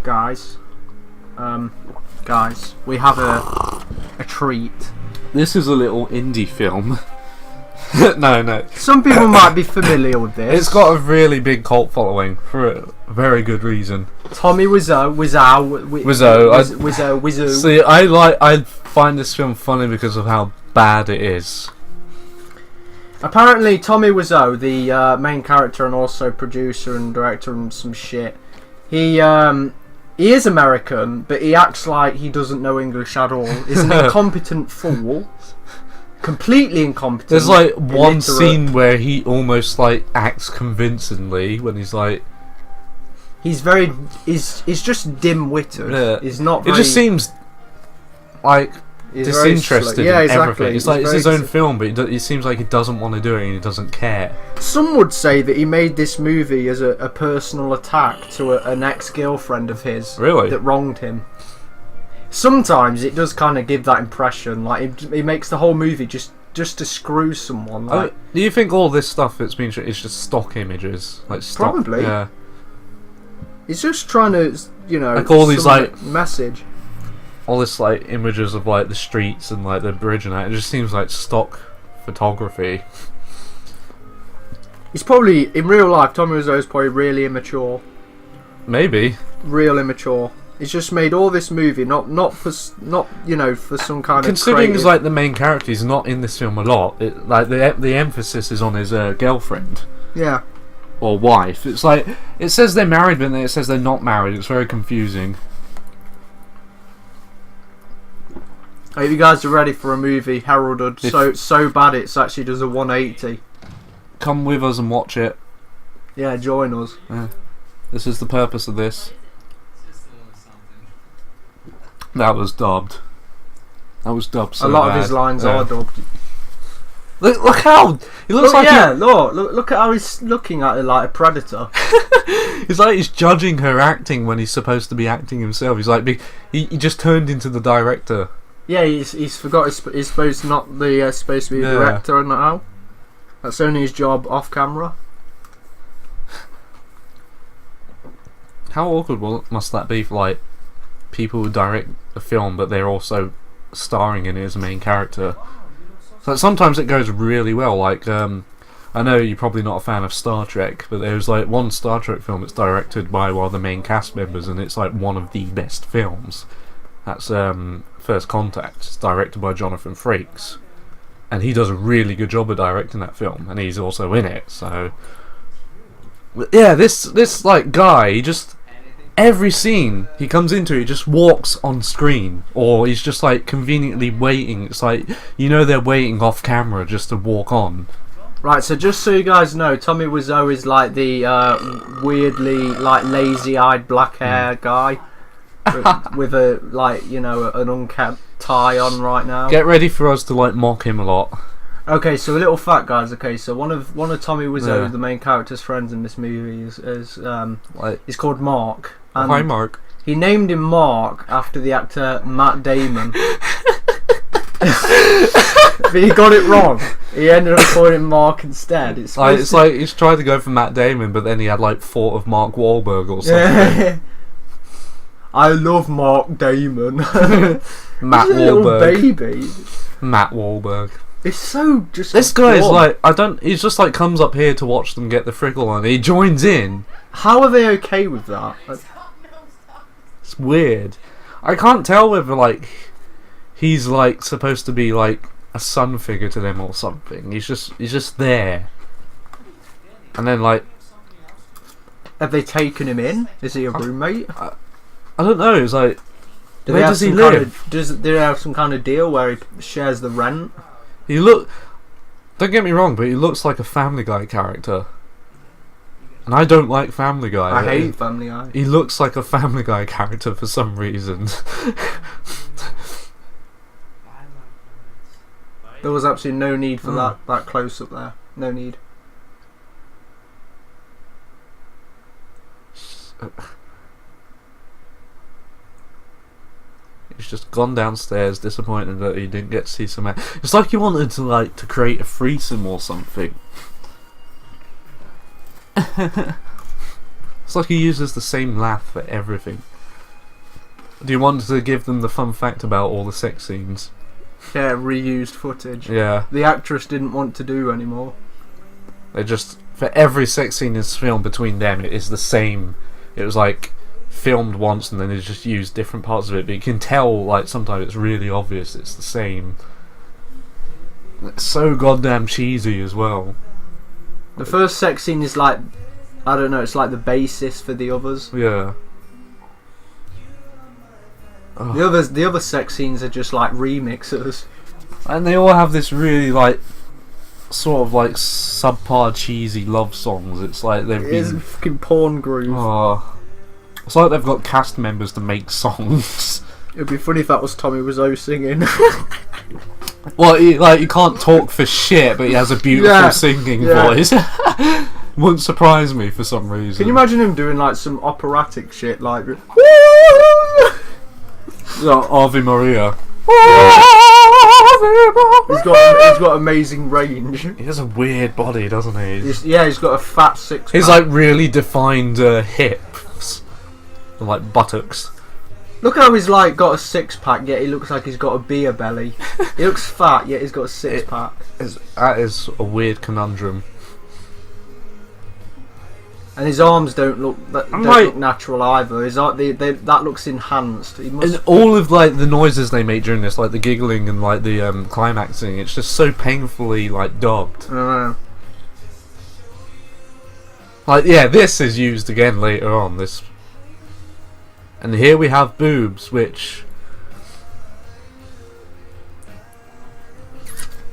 guys, we have a treat. This is a little indie film. No. Some people might be familiar with this. It's got a really big cult following for a very good reason. Tommy Wiseau. See, I find this film funny because of how bad it is. Apparently, Tommy Wiseau, the main character and also producer and director and some shit, he is American, but he acts like he doesn't know English at all. He's an incompetent fool. Completely incompetent. There's like one scene where he almost like acts convincingly when he's like... He's just dim-witted. Yeah. He's not very... It just seems like disinterested in everything. It's like it's his own film, but it seems like he doesn't want to do it and he doesn't care. Some would say that he made this movie as a personal attack to an ex-girlfriend of his that wronged him. Sometimes it does kind of give that impression, like he makes the whole movie just to screw someone. Like, do you think all this stuff that's been is just stock images? Like stock, probably. Yeah. He's just trying to, like all these like message. All this like images of like the streets and like the bridge and that. It just seems like stock photography. He's probably in real life. Tommy Wiseau is probably really immature. Maybe. Real immature. He's just made all this movie, not for some kind considering of he's like the main character, he's not in this film a lot. Like the emphasis is on his girlfriend. Yeah. Or wife. It's like it says they're married, but then it says they're not married. It's very confusing. I hope you guys are ready for a movie heralded so bad it's actually does a 180. Come with us and watch it. Yeah, join us. Yeah. This is the purpose of this. That was dubbed. So a lot of his lines are dubbed. Look how he looks like. Yeah, look at how he's looking at it like a predator. It's like he's judging her acting when he's supposed to be acting himself. He's like he just turned into the director. Yeah, he's forgot he's supposed not the supposed to be the director and now. That's only his job off camera. How awkward must that be for like people who direct a film but they're also starring in it as a main character? So sometimes it goes really well. Like I know you're probably not a fan of Star Trek, but there's like one Star Trek film that's directed by one of the main cast members, and it's like one of the best films. That's First Contact. It's directed by Jonathan Frakes, and he does a really good job of directing that film, and he's also in it. So yeah, this like guy, he just every scene he comes into, he just walks on screen, or he's just like conveniently waiting. It's like they're waiting off camera just to walk on. Right, so just so you guys know, Tommy Wiseau is like the weirdly like lazy-eyed black hair guy with a an unkept tie on right now. Get ready for us to like mock him a lot. Okay, so a little fact, guys. Okay, so one of Tommy Wiseau, the main character's friends in this movie, is called Mark. And hi, Mark. He named him Mark after the actor Matt Damon. But he got it wrong. He ended up calling him Mark instead. It's like he's tried to go for Matt Damon, but then he had like thought of Mark Wahlberg or something. I love Mark Damon. Matt Wahlberg. Baby. Matt Wahlberg. It's so just. This guy is like he's just like comes up here to watch them get the frickle on. He joins in. How are they okay with that? It's weird. I can't tell whether like he's like supposed to be like a son figure to them or something. He's just there. And then like, have they taken him in? Is he a roommate? I don't know. It's like, where does he live? Do they have some kind of deal where he shares the rent? Don't get me wrong, but he looks like a Family Guy character. And I don't like Family Guy. I hate Family Guy. He looks like a Family Guy character for some reason. There was absolutely no need for that close up there. No need. He's just gone downstairs, disappointed that he didn't get to see some. It's like he wanted to create a threesome or something. It's like he uses the same laugh for everything. Do you want to give them the fun fact about all the sex scenes? Yeah, reused footage. Yeah. The actress didn't want to do anymore. They just, for every sex scene is filmed between them, it is the same. It was like filmed once and then they just used different parts of it, but you can tell like sometimes it's really obvious it's the same. It's so goddamn cheesy as well. The first sex scene is like, I don't know, it's like the basis for the others. Yeah. The other sex scenes are just like remixes. And they all have this really like sort of like subpar cheesy love songs. It's like they've been... It's a fucking porn groove. Oh. It's like they've got cast members to make songs. It'd be funny if that was Tommy Wiseau singing. Well, you can't talk for shit, but he has a beautiful singing voice. Wouldn't surprise me for some reason. Can you imagine him doing like some operatic shit like... Ave Maria. He's got amazing range. He has a weird body, doesn't he? He's got a fat six-pack. He's like really defined hips. And like buttocks. Look how he's like got a six-pack, yet he looks like he's got a beer belly. He looks fat, yet he's got a six-pack. That is a weird conundrum. And his arms don't look natural either. That looks enhanced. And all of like the noises they make during this, like the giggling and like the climaxing, it's just so painfully like dubbed. I don't know. Like this is used again later on. This, and here we have boobs, which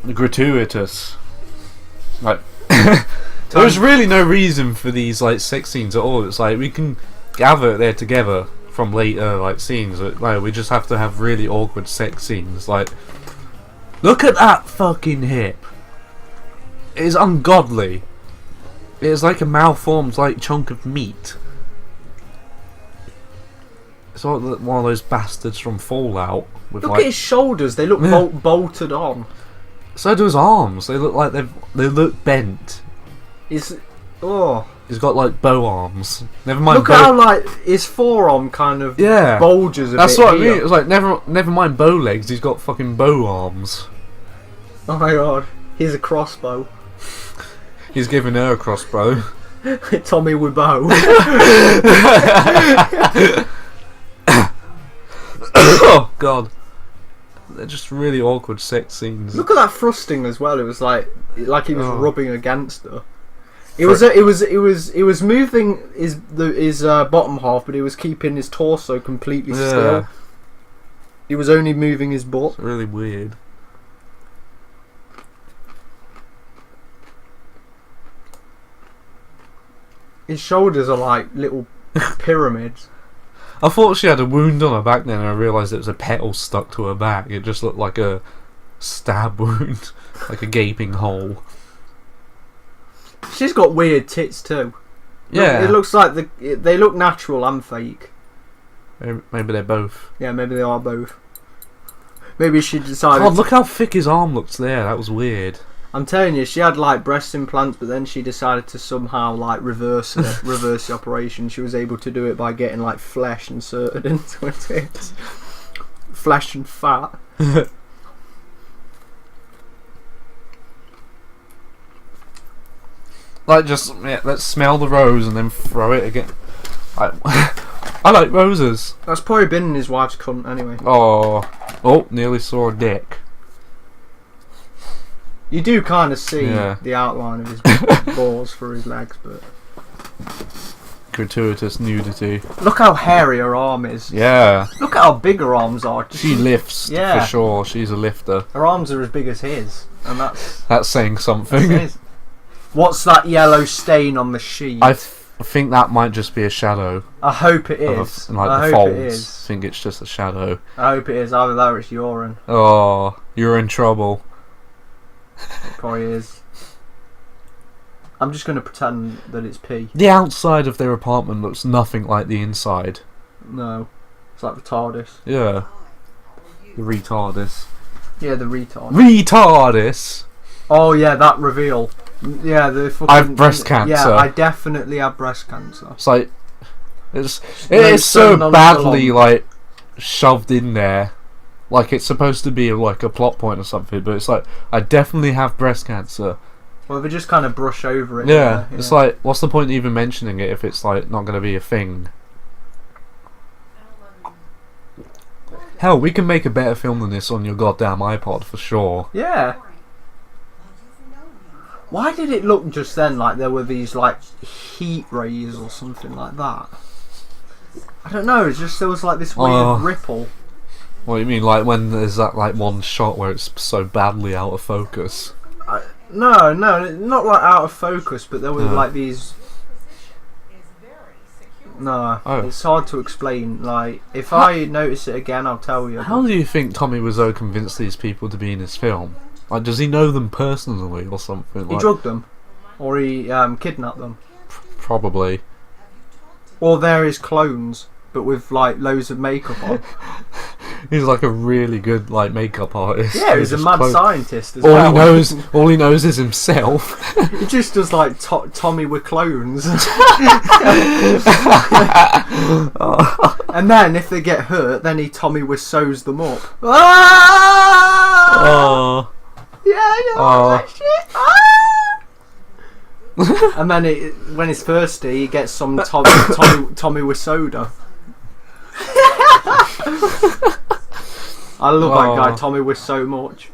gratuitous. Like. There's really no reason for these like sex scenes at all. It's like we can gather there together from later like scenes. Like we just have to have really awkward sex scenes. Like, look at that fucking hip. It is ungodly. It is like a malformed like chunk of meat. It's like one of those bastards from Fallout. With, look at his shoulders. They look bolted on. So do his arms. They look like they look bent. He's got like bow arms. Never mind. Look how like his forearm kind of bulges a bit. That's what I mean. It's like never mind bow legs. He's got fucking bow arms. Oh my god, he's a crossbow. He's giving her a crossbow. Tommy with bow. Oh god, they're just really awkward sex scenes. Look at that thrusting as well. It was like he was rubbing against her. It was moving his bottom half, but he was keeping his torso completely still. He was only moving his butt. It's really weird. His shoulders are like little pyramids. I thought she had a wound on her back then, and I realised it was a petal stuck to her back. It just looked like a stab wound, like a gaping hole. She's got weird tits too. Yeah, it looks like they look natural and fake. Maybe they're both. Yeah, maybe they are both. Maybe she decided. God, look how thick his arm looks there. That was weird. I'm telling you, she had like breast implants, but then she decided to somehow like reverse the operation. She was able to do it by getting like flesh inserted into her tits. Flesh and fat. Like let's smell the rose and then throw it again. I like roses. That's probably been in his wife's cunt anyway. Oh, nearly saw a dick. You do kind of see the outline of his balls for his legs, but gratuitous nudity. Look how hairy her arm is. Yeah. Look at how big her arms are. She lifts for sure. She's a lifter. Her arms are as big as his, and that's saying something. What's that yellow stain on the sheet? I think that might just be a shadow. I hope it is. I hope it is. I think it's just a shadow. I hope it is. Either that or it's urine. Oh, you're in trouble. It probably is. I'm just going to pretend that it's pee. The outside of their apartment looks nothing like the inside. No. It's like the TARDIS. Yeah. The retardis. Yeah, the retard. Retardis? Oh yeah, that reveal. Yeah, the fucking... I have breast cancer. Yeah, I definitely have breast cancer. It's like... It is so badly, like, shoved in there, like it's supposed to be like a plot point or something. But it's like, I definitely have breast cancer. Well, they just kind of brush over it. Yeah, it's like, what's the point of even mentioning it if it's like not going to be a thing? Hell, we can make a better film than this on your goddamn iPod for sure. Yeah. Why did it look just then like there were these like heat rays or something like that? I don't know. It's just there was like this weird ripple. What do you mean, like when there's that like one shot where it's so badly out of focus? No, not like out of focus, but there were like these. No, it's hard to explain. Like, if I notice it again, I'll tell you. How do you think Tommy Wiseau convinced these people to be in his film? Like, does he know them personally or something? He drugged them, or he kidnapped them. Probably. Or they're his clones, but with like loads of makeup on. He's like a really good like makeup artist. Yeah, he's a mad scientist as well. All he knows is himself. He just does like Tommy with clones. And then if they get hurt, then he Tommy sews them up. Oh. Yeah, that shit. And then when he's thirsty, he gets some Tommy with soda. I love that guy. Tommy was so much.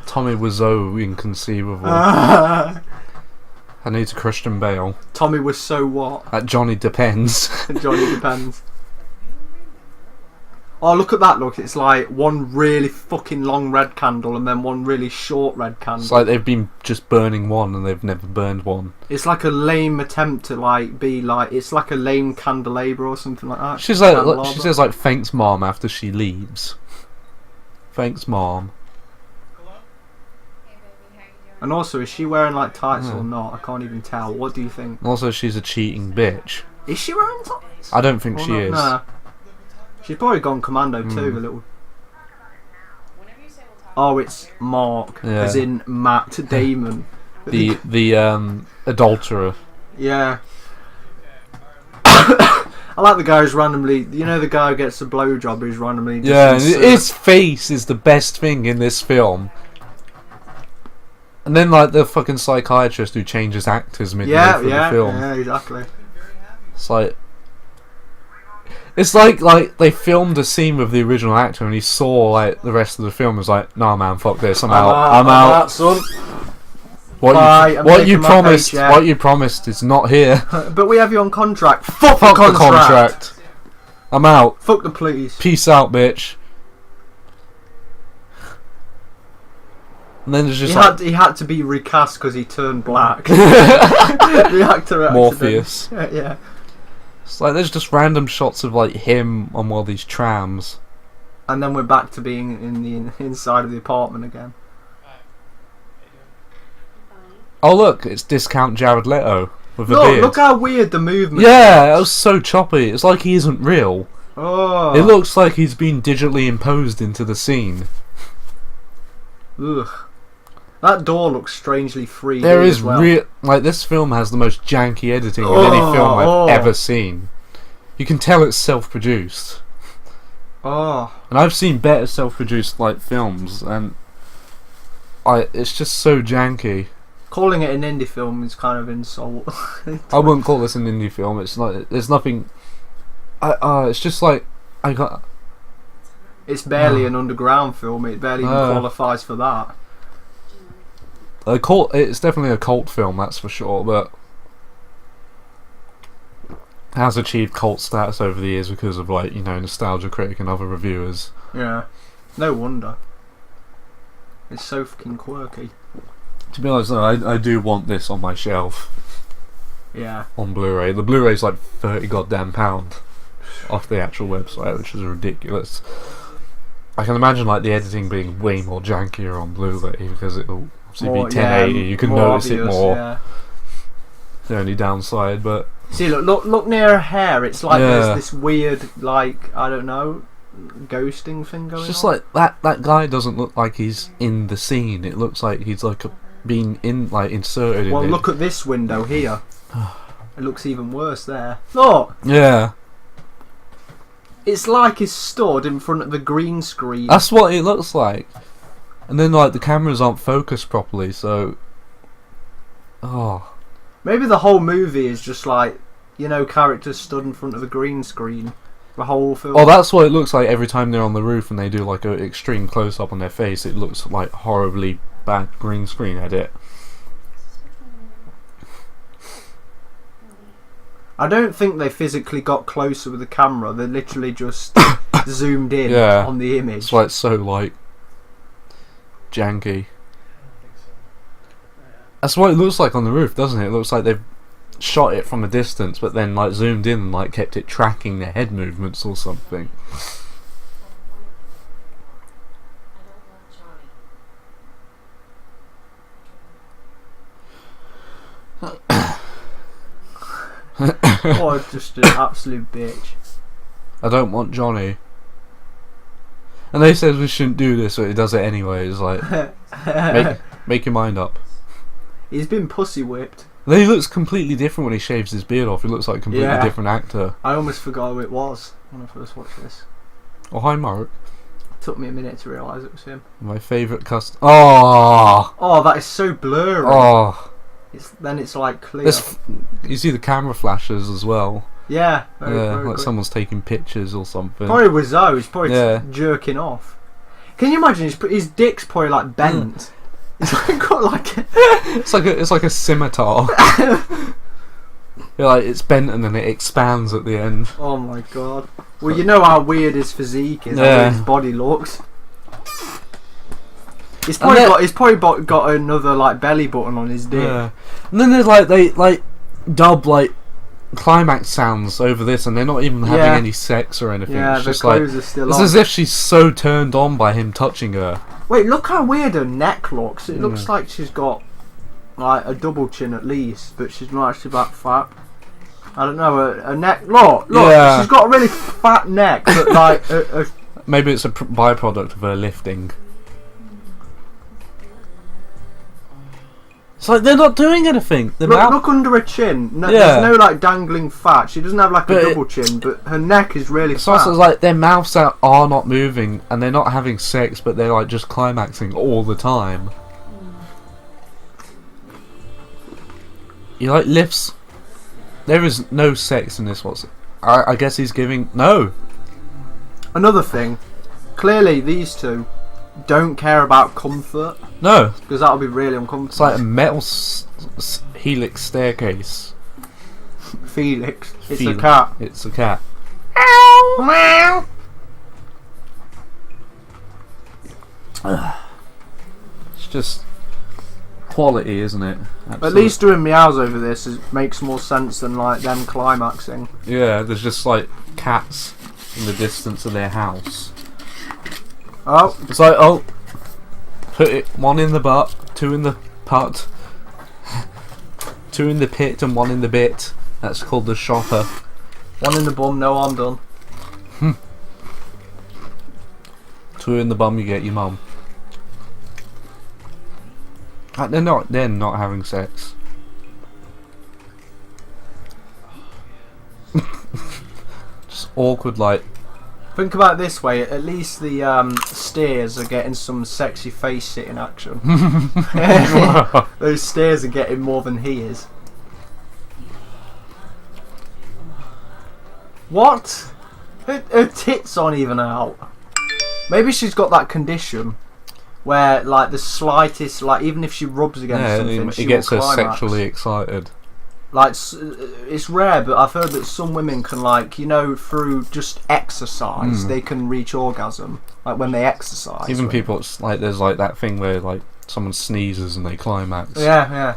Tommy was so inconceivable. I need to Christian Bale. Tommy was so what? At Johnny Depends. Johnny Depends. Oh, look at that, look. It's like one really fucking long red candle and then one really short red candle. It's like they've been just burning one and they've never burned one. It's like a lame attempt to like be like, it's like a lame candelabra or something like that. She's like, she says like, thanks mom after she leaves. Thanks mom. And also, is she wearing like tights or not? I can't even tell. What do you think? Also, she's a cheating bitch. Is she wearing tights? I don't think she is. Nah. She's probably gone commando too, a little. Oh, it's Mark, as in Matt Damon. The adulterer. Yeah. I like the guy who's randomly, you know, the guy who gets a blowjob who's randomly. His face is the best thing in this film. And then like the fucking psychiatrist who changes actors midway through the film. Yeah, exactly. It's like they filmed a scene with the original actor and he saw like the rest of the film and was like, nah man, fuck this, I'm out. I'm out. Son. What you promised is not here. But we have you on contract. Fuck the contract. I'm out. Fuck the police. Peace out, bitch. And then there's just he had to be recast because he turned black. The actor Morpheus. Yeah. It's like there's just random shots of like him on one of these trams. And then we're back to being in the inside of the apartment again. Oh look, it's discount Jared Leto with a beard. Look how weird the movement is. Yeah, it was so choppy. It's like he isn't real. Oh. It looks like he's been digitally imposed into the scene. Ugh. That door looks strangely 3D. There is as well. like this film has the most janky editing of any film I've ever seen. You can tell it's self-produced. Oh. And I've seen better self-produced like films, and it's just so janky. Calling it an indie film is kind of insult. I wouldn't call this an indie film. It's like there's nothing. It's just like It's barely an underground film. It barely even qualifies for that. It's definitely a cult film, that's for sure, but has achieved cult status over the years because of like, you know, Nostalgia Critic and other reviewers. Yeah, no wonder. It's so fucking quirky. To be honest, I do want this on my shelf. Yeah. On Blu-ray. The Blu-ray's like £30 goddamn off the actual website, which is ridiculous. I can imagine like the editing being way more jankier on Blu-ray because it'll obviously be 1080. You can notice it more. Yeah. The only downside, but see, look near her hair. It's like there's this weird, like, I don't know, ghosting thing going on. It's just like that guy doesn't look like he's in the scene. It looks like he's like being inserted. Well, look at this window here. It looks even worse there. Look. Yeah. It's like he's stood in front of a green screen. That's what it looks like. And then, like, the cameras aren't focused properly, so... Oh. Maybe the whole movie is just like, you know, characters stood in front of a green screen. The whole film. Oh, that's what it looks like every time they're on the roof and they do, like, an extreme close-up on their face. It looks like horribly bad green screen edit. I don't think they physically got closer with the camera. They literally just zoomed in on the image. It's like so, like, janky. That's what it looks like on the roof, doesn't it? It looks like they've shot it from a distance, but then like zoomed in and like kept it tracking their head movements or something. Oh, just an absolute bitch. I don't want Johnny. And they said we shouldn't do this, but he does it anyway. It's like, make your mind up. He's been pussy whipped. Then he looks completely different when he shaves his beard off. He looks like a completely different actor. I almost forgot who it was when I first watched this. Oh, hi, Mark. It took me a minute to realise it was him. My favourite custom. Oh, that is so blurry. Oh, then it's like clear. You see the camera flashes as well. Yeah, very like good. Someone's taking pictures or something. Probably was though. He's probably jerking off. Can you imagine his dick's probably like bent? It's like got like it's like a scimitar. Like it's bent and then it expands at the end. Oh my god! Well, you know how weird his physique is, how weird his body looks. He's probably got another like belly button on his dick. Yeah. And then there's like they like dub like climax sounds over this, and they're not even having any sex or anything. Yeah, it's the just clothes like are still it's on. as if she's so turned on by him touching her. Wait, look how weird her neck looks. It looks like she's got like a double chin at least, but she's not actually that fat. I don't know, her neck. Look, she's got a really fat neck, but like maybe it's a byproduct of her lifting. It's like they're not doing anything. Look under her chin. There's no like dangling fat. She doesn't have like a double chin, but her neck is really fat. It's also like their mouths are not moving, and they're not having sex, but they're like just climaxing all the time. He like lifts. There is no sex in this. I guess he's giving no. Another thing, clearly these two don't care about comfort. No, because that'll be really uncomfortable. It's like a metal helix staircase. Felix. It's a cat. It's a cat. Meow. It's just quality, isn't it? Absolutely. At least doing meows over this makes more sense than like them climaxing. Yeah, there's just like cats in the distance of their house. Oh, it's like put it one in the butt, two in the putt, two in the pit, and one in the bit. That's called the shopper. One in the bum, no harm done. Two in the bum, you get your mum. They're not having sex. Just awkward, like. Think about it this way, at least the steers are getting some sexy face sitting action. Those steers are getting more than he is. What? Her tits aren't even out. Maybe she's got that condition where like the slightest, like even if she rubs against something, she gets her climax. Sexually excited. Like, it's rare, but I've heard that some women can, like, you know, through just exercise, they can reach orgasm. Like, when they exercise. Even people, it's like, there's, like, that thing where, like, someone sneezes and they climax. Yeah, yeah.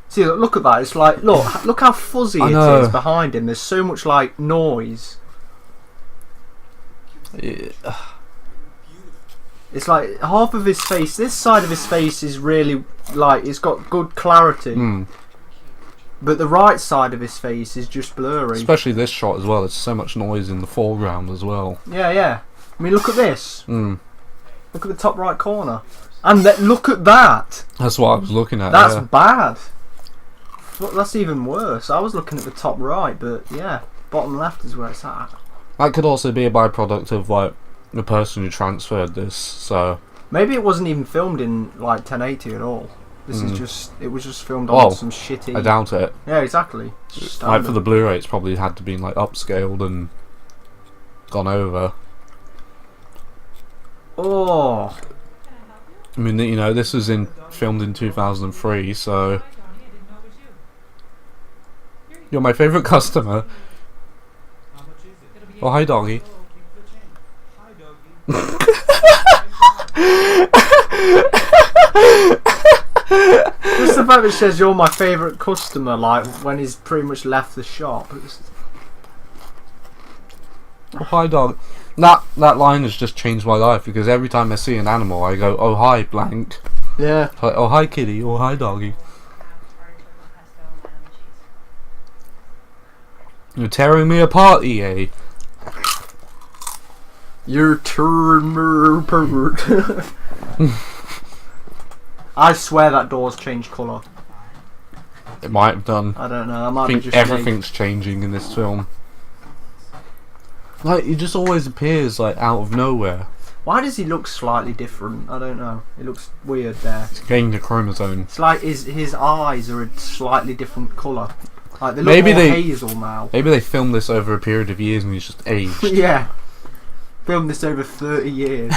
See, look at that. It's like, look how fuzzy it is behind him. There's so much, like, noise. Yeah. It's like half of his face, this side of his face is really like, it's got good clarity. But the right side of his face is just blurry. Especially this shot as well, there's so much noise in the foreground as well. Yeah, yeah. I mean, look at this. Look at the top right corner. And look at that. That's what I was looking at. That's bad. That's even worse. I was looking at the top right, but yeah, bottom left is where it's at. That could also be a byproduct of like the person who transferred this. So maybe it wasn't even filmed in like 1080 at all. This is just, it was just filmed on some shitty... I doubt it. Yeah, exactly. Like for the Blu-ray, it's probably had to be like upscaled and gone over. Oh. I mean, you know, this was filmed in 2003, so... You're my favourite customer. Oh, hi, doggy. Just the fact that it says you're my favourite customer, like when he's pretty much left the shop. Oh, hi, dog. That line has just changed my life because every time I see an animal, I go, oh, hi, blank. Yeah. Like, oh, hi, kitty. Oh, hi, doggy. You're tearing me apart, EA. You're tearing me apart. I swear that door's changed colour. It might have done. I don't know. I think everything's changing in this film. Like, he just always appears like out of nowhere. Why does he look slightly different? I don't know. It looks weird there. It's gained a chromosome. It's like his eyes are a slightly different colour. Like they look more hazel now. Maybe they filmed this over a period of years and he's just aged. Yeah. Filmed this over 30 years.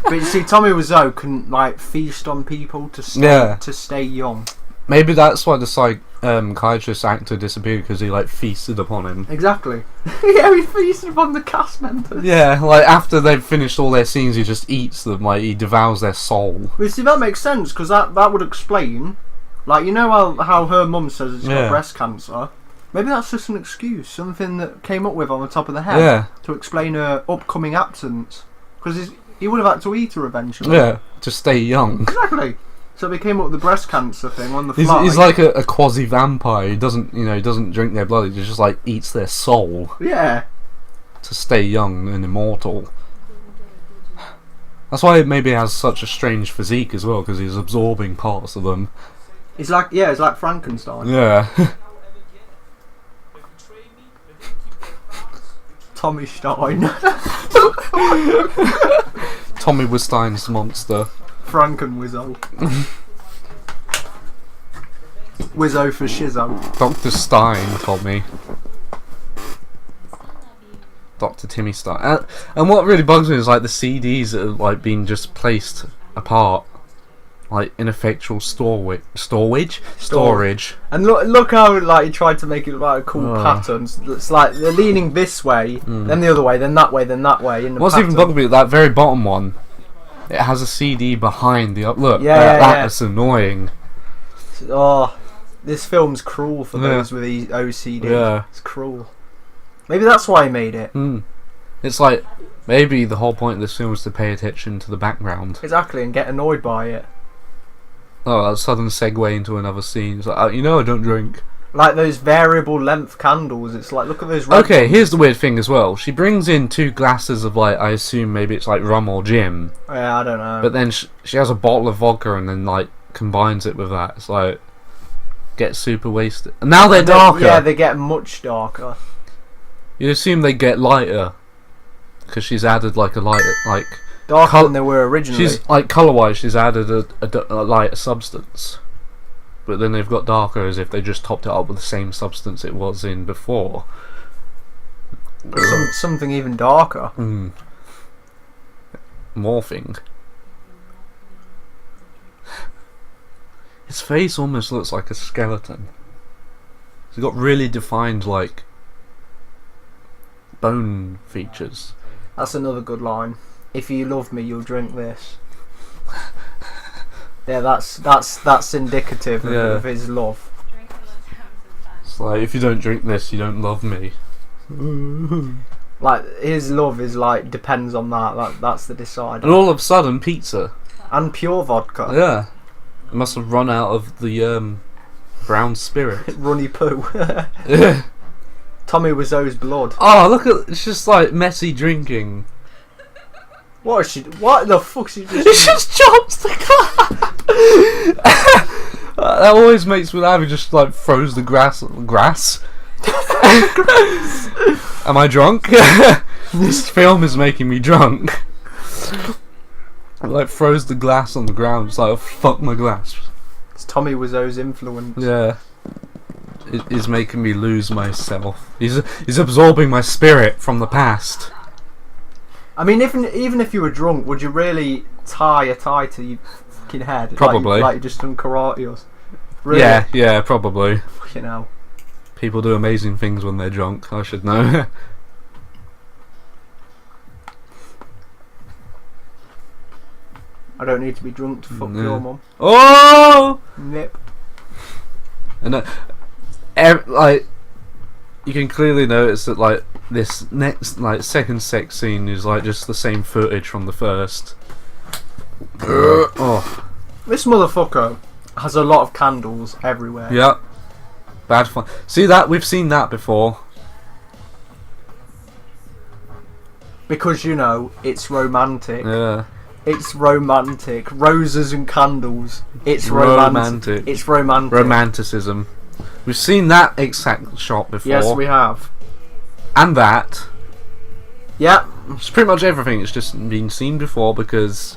But you see, Tommy Wiseau can like feast on people to stay young. Maybe that's why the psychiatrist actor disappeared, because he like feasted upon him. Exactly. Yeah, he feasted upon the cast members. Yeah, like after they've finished all their scenes, he just eats them. Like he devours their soul. Well, see, that makes sense because that would explain. Like, you know how her mum says it's got breast cancer. Maybe that's just an excuse, something that came up with on the top of the head to explain her upcoming absence. Because he would have had to eat her eventually. Yeah, to stay young. Exactly. So they came up with the breast cancer thing on the fly. He's like a quasi vampire. He doesn't drink their blood. He just like eats their soul. Yeah. To stay young and immortal. That's why maybe he has such a strange physique as well, because he's absorbing parts of them. He's like Frankenstein. Yeah. Tommy Stein. Tommy Wistein's monster. Franken Wiseau. Wiseau for Shizzo. Dr. Stein, Tommy. Dr. Timmy Stein. And what really bugs me is like the CDs that have like been just placed apart. Like ineffectual storage. And look how like he tried to make it like a cool pattern. It's like they're leaning this way, then the other way, then that way, then that way. In the What's even bugging me, that very bottom one, it has a CD behind the look. That's annoying. Oh, this film's cruel for those with these OCD. Yeah, it's cruel. Maybe that's why he made it. It's like maybe the whole point of this film is to pay attention to the background. Exactly, and get annoyed by it. Oh, that sudden segue into another scene. It's like, I don't drink. Like those variable length candles. It's like, look at those. Okay, here's the weird thing as well. She brings in 2 glasses of like, I assume maybe it's like rum or gin. Yeah, I don't know. But then she has a bottle of vodka and then like combines it with that. It's like, get super wasted. And now they're darker. Yeah, they get much darker. You assume they get lighter because she's added like a lighter, like darker than they were originally. She's like color-wise, she's added a lighter substance, but then they've got darker as if they just topped it up with the same substance it was in before. Something even darker. Morphing. His face almost looks like a skeleton. He's got really defined like bone features. That's another good line. If you love me, you'll drink this. Yeah, that's indicative of his love. It's like, if you don't drink this, you don't love me. Like, his love is like depends on that. That's the decider. And all of a sudden, pizza and pure vodka. Yeah, it must have run out of the brown spirit. Runny poo. Yeah. Tommy Wiseau's blood. Oh, look at it's just like messy drinking. What the fuck? She just chops the car. That always makes me laugh. He just like throws the grass. Am I drunk? This film is making me drunk. Like throws the glass on the ground. It's like, oh, fuck my glass. It's Tommy Wiseau's influence. Yeah. Is making me lose myself. He's absorbing my spirit from the past. I mean, even if you were drunk, would you really tie a tie to your fucking head? Probably. Like you just done karate or... Really? Yeah, probably. Fucking hell. People do amazing things when they're drunk, I should know. I don't need to be drunk to fuck your mum. Oh! Nip. And like, you can clearly notice that like this next like second sex scene is like just the same footage from the first. Oh, this motherfucker has a lot of candles everywhere. yeah, bad fun. See that we've seen that before. Because you know it's romantic. Yeah. It's romantic. Roses and candles. It's romantic. It's romantic. Romanticism. We've seen that exact shot before. Yes, we have. And that. Yeah. It's pretty much everything. It's just been seen before because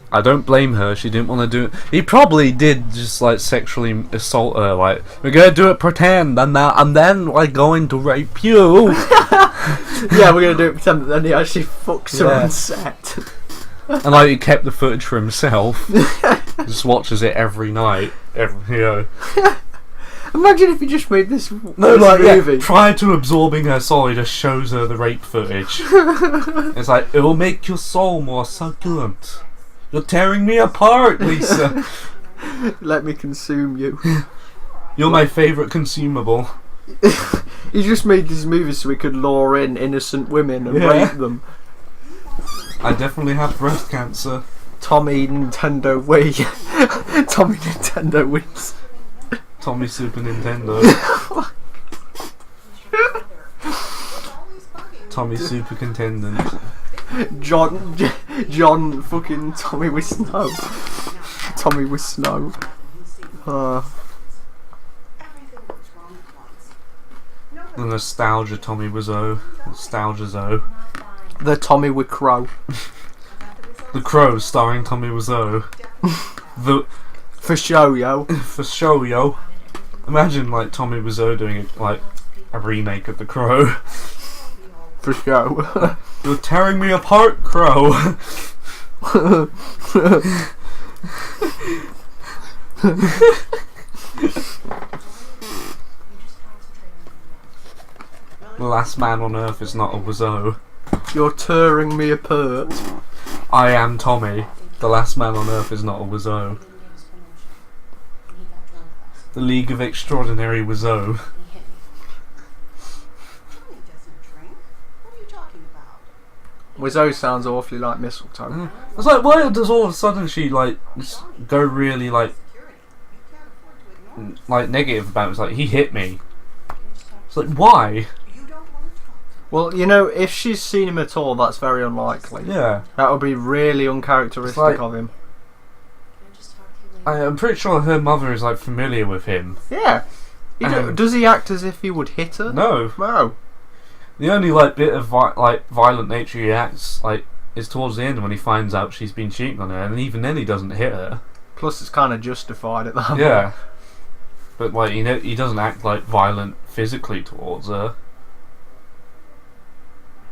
I don't blame her. She didn't want to do it. He probably did just like sexually assault her. Like, we're gonna do it pretend, and then we're going to rape you. Yeah, we're gonna do it pretend, but then he actually fucks her on set. And like he kept the footage for himself. Just watches it every night. Imagine if you just made this movie. Yeah, prior to absorbing her soul, he just shows her the rape footage. It's like, it will make your soul more succulent. You're tearing me apart, Lisa. Let me consume you. You're my favourite consumable. He just made this movie so he could lure in innocent women and rape them. I definitely have breast cancer. Tommy Nintendo Wii. Tommy Nintendo wins. Tommy Super Nintendo. Tommy Super Contendant. John fucking Tommy with snow. Tommy with snow. The nostalgia Tommy Wiseau. Nostalgia Zoe. The Tommy with Crow. The Crow starring Tommy Wiseau. For show, yo. For show, yo. Imagine like Tommy Wiseau doing like a remake of The Crow. For show. You're tearing me apart, Crow. The last man on earth is not a Wiseau. You're tearing me apart. I am Tommy. The last man on earth is not a Wiseau. The League of Extraordinary Wiseau. Wiseau sounds awfully like mistletoe. It's like, why does all of a sudden she like just go really like negative about it? It's like, he hit me. It's like, why? Well, you know, if she's seen him at all, that's very unlikely. Yeah. That would be really uncharacteristic of him. I'm pretty sure her mother is like familiar with him. Yeah. Does he act as if he would hit her? No. No. The only like bit of violent nature he acts like is towards the end when he finds out she's been cheating on her, and even then he doesn't hit her. Plus, it's kind of justified at that point. Yeah. But like, you know, he doesn't act like violent physically towards her.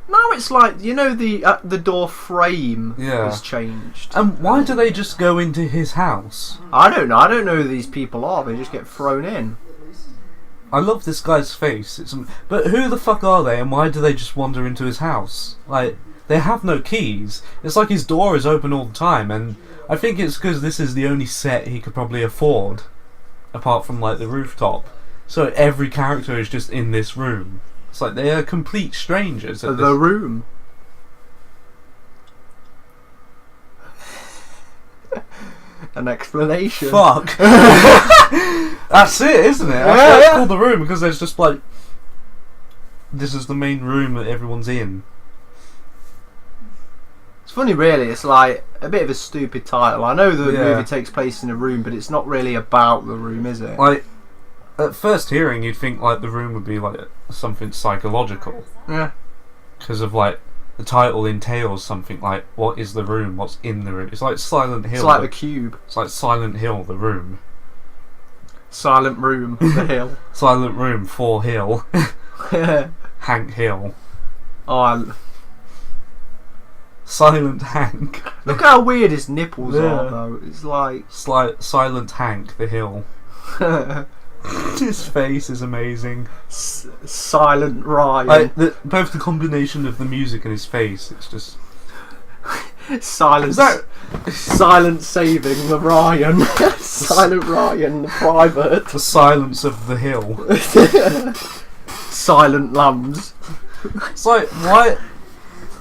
Now it's like, you know, the door frame has changed. And why do they just go into his house? I don't know. I don't know who these people are. They just get thrown in. I love this guy's face. But who the fuck are they, and why do they just wander into his house? Like, they have no keys. It's like his door is open all the time, and I think it's because this is the only set he could probably afford, apart from like the rooftop. So every character is just in this room. It's like they are complete strangers. The room. An explanation. Fuck. That's it, isn't it? It's called the room because there's just like, this is the main room that everyone's in. It's funny, really. It's like a bit of a stupid title. I know the movie takes place in a room, but it's not really about the room, is it? Like, at first hearing, you'd think like the room would be like something psychological. Yeah. Because of like the title entails something like what is the room? What's in the room? It's like Silent Hill. It's like the Cube. It's like Silent Hill, the room. Silent Room, the Hill. Silent Room, 4 Hill. Hank Hill. Oh, Silent Hank. Look how weird his nipples are, though. It's like Silent Hank, the Hill. His face is amazing. Silent Ryan. Both the combination of the music and his face, it's just... Silent saving the Ryan. Silent Ryan, the private. The silence of the hill. Silent lambs. It's like, why?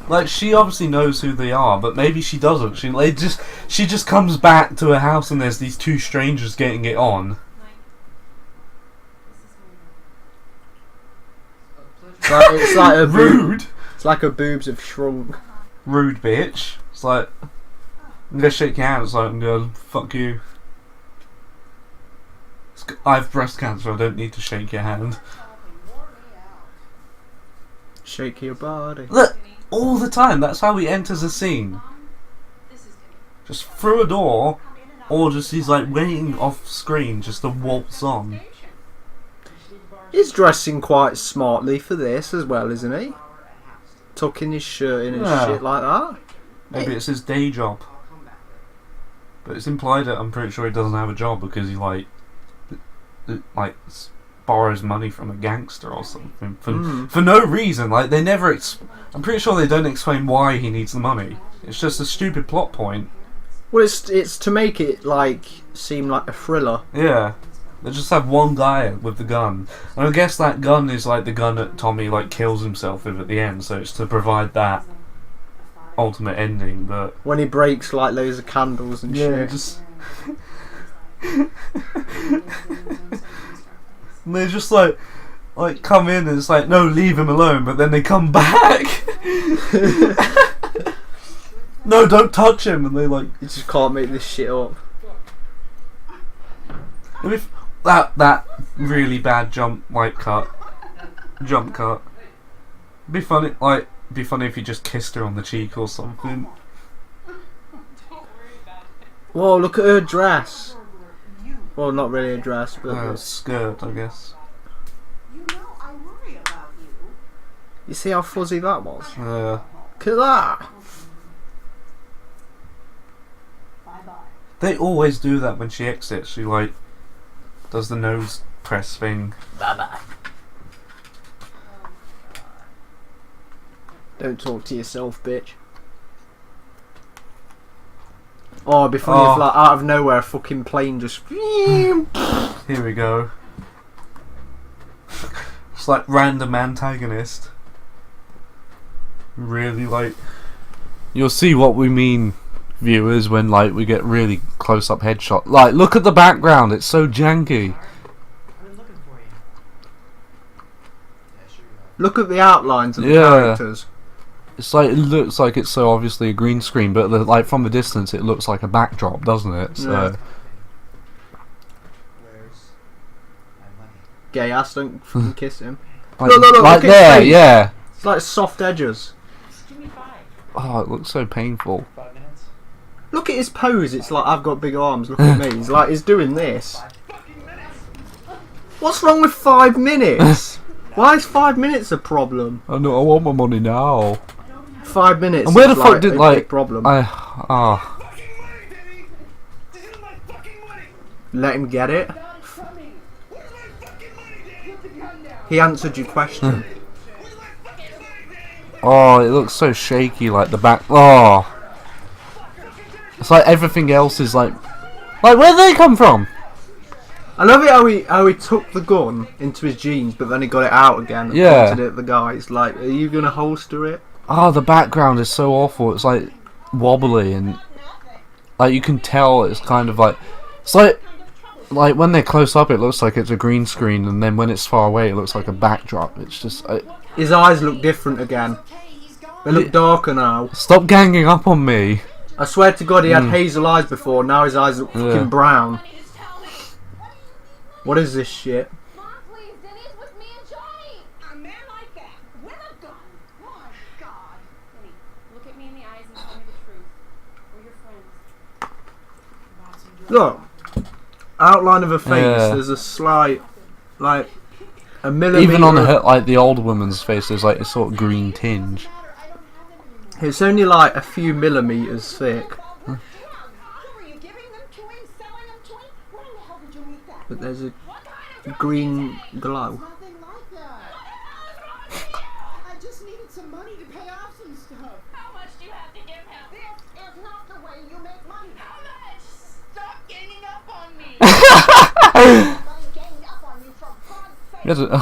Like, she obviously knows who they are, but maybe she doesn't. She just comes back to her house and there's these 2 strangers getting it on. It's like a rude. It's like her boobs have shrunk. Rude bitch. It's like, I'm gonna shake your hand. It's like, I'm gonna fuck you. I have breast cancer. I don't need to shake your hand. Shake your body. Look, all the time. That's how he enters a scene. Just through a door, or just he's like waiting off screen just to waltz on. He's dressing quite smartly for this as well, isn't he? Tucking his shirt in and shit like that. Maybe it's his day job. But it's implied that I'm pretty sure he doesn't have a job because he like borrows money from a gangster or something for no reason. Like they never. I'm pretty sure they don't explain why he needs the money. It's just a stupid plot point. Well, it's to make it like seem like a thriller. Yeah. They just have one guy with the gun, and I guess that gun is like the gun that Tommy like kills himself with at the end. So it's to provide that ultimate ending. But when he breaks like loads of candles and shit, just and they just like come in and it's like no, leave him alone. But then they come back. No, don't touch him, and they like you just can't make this shit up. If that really bad jump cut. Be funny if you just kissed her on the cheek or something. Whoa, look at her dress. Well, not really a dress, but a skirt, I guess. You know I worry about you. You see how fuzzy that was? Yeah. Look at that. Bye-bye. They always do that when she exits. She like does the nose press thing. Bye bye. Don't talk to yourself, bitch. Oh, it'd be funny if like out of nowhere a fucking plane just here we go. It's like random antagonist. Really like you'll see what we mean, viewers, when like we get really close up headshot. Like look at the background, it's so janky. Look at the outlines of the characters. It's like it looks like it's so obviously a green screen, but like from the distance it looks like a backdrop, doesn't it? So yeah. Gay ass, don't fucking kiss him. Look, look, like look there, yeah. It's like soft edges. Oh, it looks so painful. Look at his pose. It's like I've got big arms. Look at me. He's doing this. What's wrong with 5 minutes? Why is 5 minutes a problem? I know. I want my money now. 5 minutes. And where the is fuck did a like big problem? Let him get it. He answered your question. Oh, it looks so shaky. Like the back. Oh, it's like everything else is like where did they come from? I love it how he took the gun into his jeans, but then he got it out again and pointed it at the guy. It's like, are you gonna holster it? Oh, the background is so awful. It's like wobbly and like you can tell it's kind of like it's like when they're close up it looks like it's a green screen, and then when it's far away it looks like a backdrop. It's just his eyes look different again. They look darker now. Stop ganging up on me. I swear to God, he had hazel eyes before. Now his eyes look fucking brown. What is this shit? Mom, please, Denny's with me and Johnny. A man like that with a gun. Oh my God. Denny, look at me in the eyes and tell me the truth. We're your friends. Look, outline of a face. There's a slight, like, a millimeter. Even on the older woman's face, there's like a sort of green tinge. It's only like a few millimeters thick. But there's a green glow. I just needed some money to pay off some stuff. How much do you have to give him? This is not the way you make money. How much? Stop ganging up on me. Ganging up on me for God's sake. Yes, A man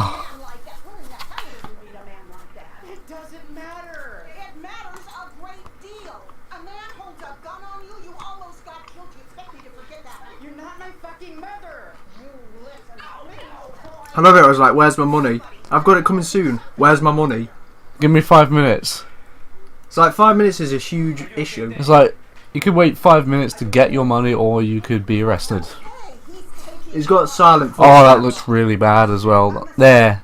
like that. When in the hell did you meet a man like that? It doesn't matter. It matters a great deal. A man holds a gun on you. You almost got killed. You expect me to forget that? You're not my fucking mother. You listen to me, old boy. I love it. I was like, "Where's my money? I've got it coming soon. Where's my money?" Give me 5 minutes. It's like 5 minutes is a huge issue. It's like you could wait 5 minutes to get your money, or you could be arrested. He's got silent. Oh, that looks really bad as well. There.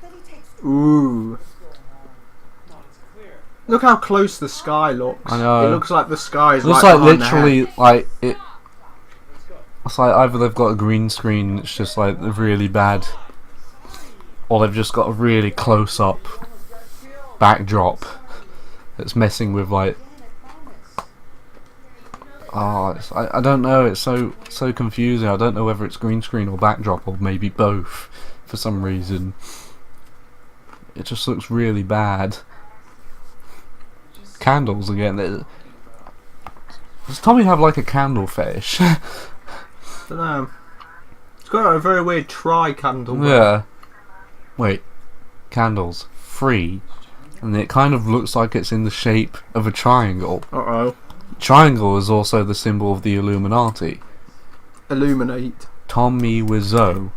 Ooh. Look how close the sky looks. I know. It looks like the sky is. It looks like literally like it. It's like either they've got a green screen, it's just like really bad, or they've just got a really close-up backdrop that's messing with like. Oh, I don't know. It's so confusing. I don't know whether it's green screen or backdrop or maybe both. For some reason, it just looks really bad. Candles again. Does Tommy have like a candle fetish? Don't know. It's got a very weird tri-candle. Yeah. Wait. Candles. Free. And it kind of looks like it's in the shape of a triangle. Uh-oh. Triangle is also the symbol of the Illuminati. Illuminate. Tommy Wiseau.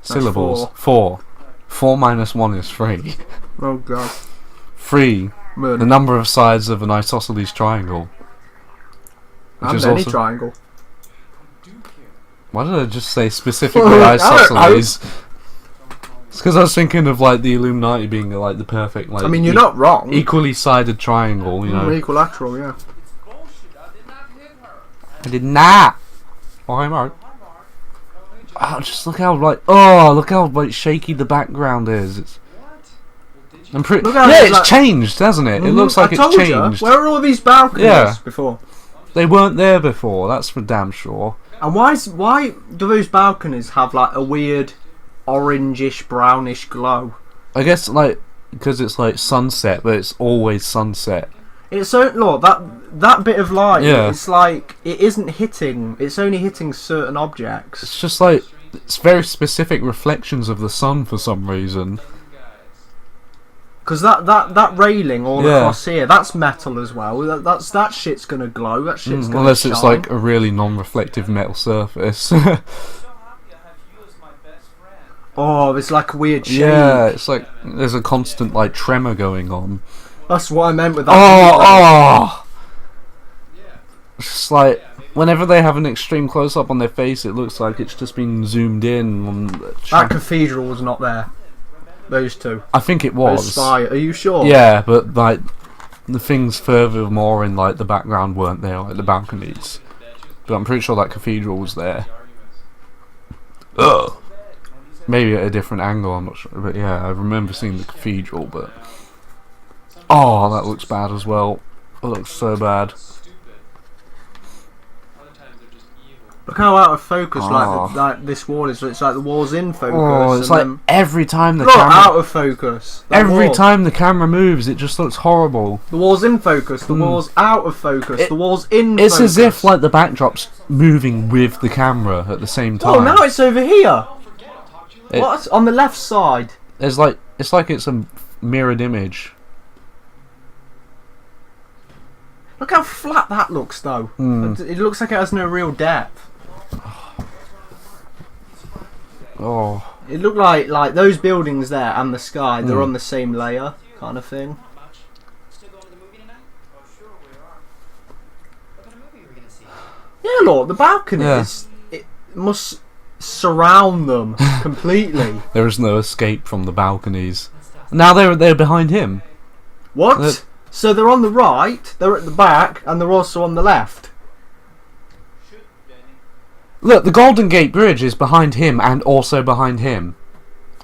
Syllables. Four. 4 minus 1 is 3. Oh god. 3. Murder. The number of sides of an isosceles triangle. And any triangle. Why did I just say specifically isosceles? It's because I was thinking of like the Illuminati being like the perfect, like. I mean, you're not wrong. Equally sided triangle, you know. Equilateral, yeah. I did not. Oh, hi, Mark. Oh, just look how like shaky the background is. I'm pretty. It's changed, hasn't it? It looks like it's changed. Where are all these balconies before? They weren't there before. That's for damn sure. And why do those balconies have like a weird orangish brownish glow? I guess like because it's like sunset, but it's always sunset. It's so look that bit of light. Yeah. It's like it isn't hitting. It's only hitting certain objects. It's just like it's very specific reflections of the sun for some reason. Because that railing all across here, that's metal as well. That shit's gonna glow. That shit's gonna unless shine. It's like a really non-reflective metal surface. Oh, it's like a weird shade. Yeah, it's like there's a constant like tremor going on. That's what I meant with that. It's just like whenever they have an extreme close-up on their face, it looks like it's just been zoomed in on. That cathedral was not there. Those two. I think it was. Are you sure? Yeah, but like the things furthermore in like the background weren't there, like the balconies. But I'm pretty sure that cathedral was there. Ugh. Maybe at a different angle, I'm not sure. But yeah, I remember seeing the cathedral, but oh, that looks bad as well. It looks so bad. Look how out of focus like this wall is. It's like the wall's in focus. Oh, it's like every time the camera out of focus. Every time the camera moves, it just looks horrible. The wall's in focus. The wall's out of focus. The wall's in. It's as if like the backdrop's moving with the camera at the same time. Oh, now it's over here. What's on the left side? There's like it's like it's a mirrored image. Look how flat that looks, though. It looks like it has no real depth. Oh. It looked like those buildings there and the sky, they're on the same layer, kind of thing. look, the balconies, it must surround them completely. There is no escape from the balconies. Now they're behind him. What? So they're on the right, they're at the back, and they're also on the left. Look, the Golden Gate Bridge is behind him and also behind him.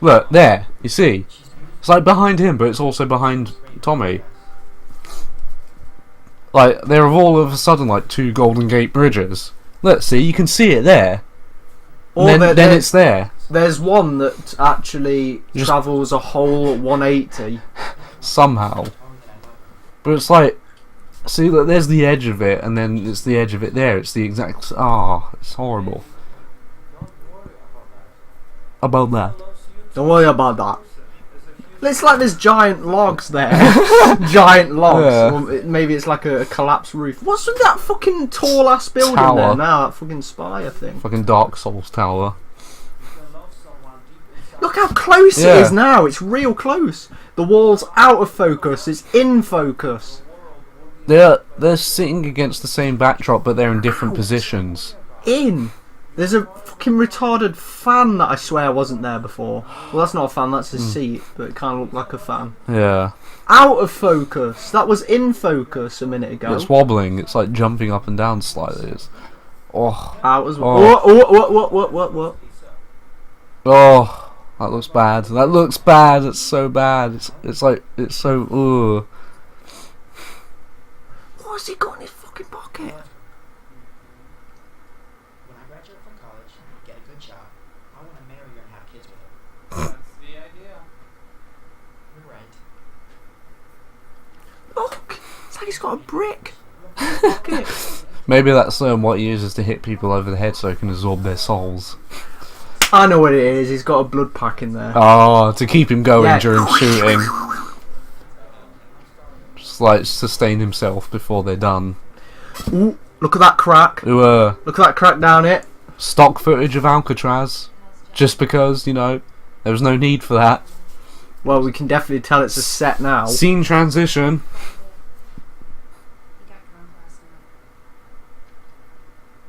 Look, there, you see? It's like behind him, but it's also behind Tommy. Like, there are all of a sudden like 2 Golden Gate Bridges. Look, see, you can see it there. And then it's there. There's one that actually travels a whole 180. Somehow. But it's like, see, look, there's the edge of it, and then it's the edge of it there. It's the exact... it's horrible. About that. Don't worry about that. It's like there's giant logs there. Giant logs. Yeah. Well, maybe it's like a collapsed roof. What's with that fucking tall ass building Tower. there now? That fucking spire thing. Fucking Dark Souls tower. Look how close it is now. It's real close. The wall's out of focus. It's in focus. They're sitting against the same backdrop, but they're in different positions. There's a fucking retarded fan that I swear wasn't there before. Well, that's not a fan, that's a seat, but it kind of looked like a fan. Yeah. Out of focus. That was in focus a minute ago. It's wobbling. It's like jumping up and down slightly. Out as well. What? Oh, that looks bad. That looks bad. It's so bad. It's so. Ugh. What's he got in his fucking pocket? Look, it's like he's got a brick. Maybe that's what he uses to hit people over the head so he can absorb their souls. I know what it is. He's got a blood pack in there. Oh, to keep him going during shooting. Just like sustain himself before they're done. Ooh, look at that crack. Look at that crack down it. Stock footage of Alcatraz. Just because, there was no need for that. Well, we can definitely tell it's a set now. Scene transition.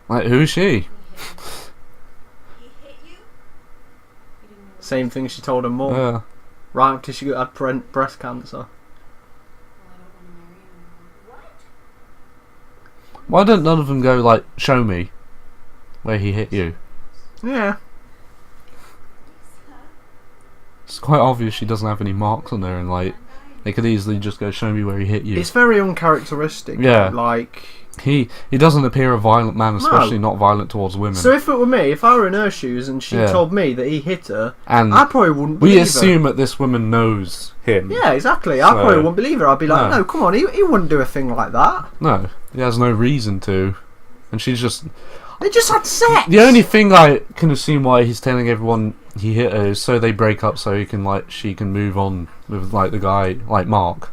Like, who's she? Same thing she told her mum. Yeah. Right after she had breast cancer. Why don't none of them go, like, show me where he hit you? Yeah. It's quite obvious she doesn't have any marks on her, and like they could easily just go, show me where he hit you. It's very uncharacteristic. Yeah. Like he doesn't appear a violent man, especially not violent towards women. So if it were me, if I were in her shoes and she told me that he hit her, and I probably wouldn't believe her. We assume that this woman knows him. Yeah, exactly. I probably wouldn't believe her. I'd be like, no, come on, he wouldn't do a thing like that. No, he has no reason to. And she's just... They just had sex! The only thing I can assume why he's telling everyone he hit her is so they break up so she can move on with like the guy, like Mark.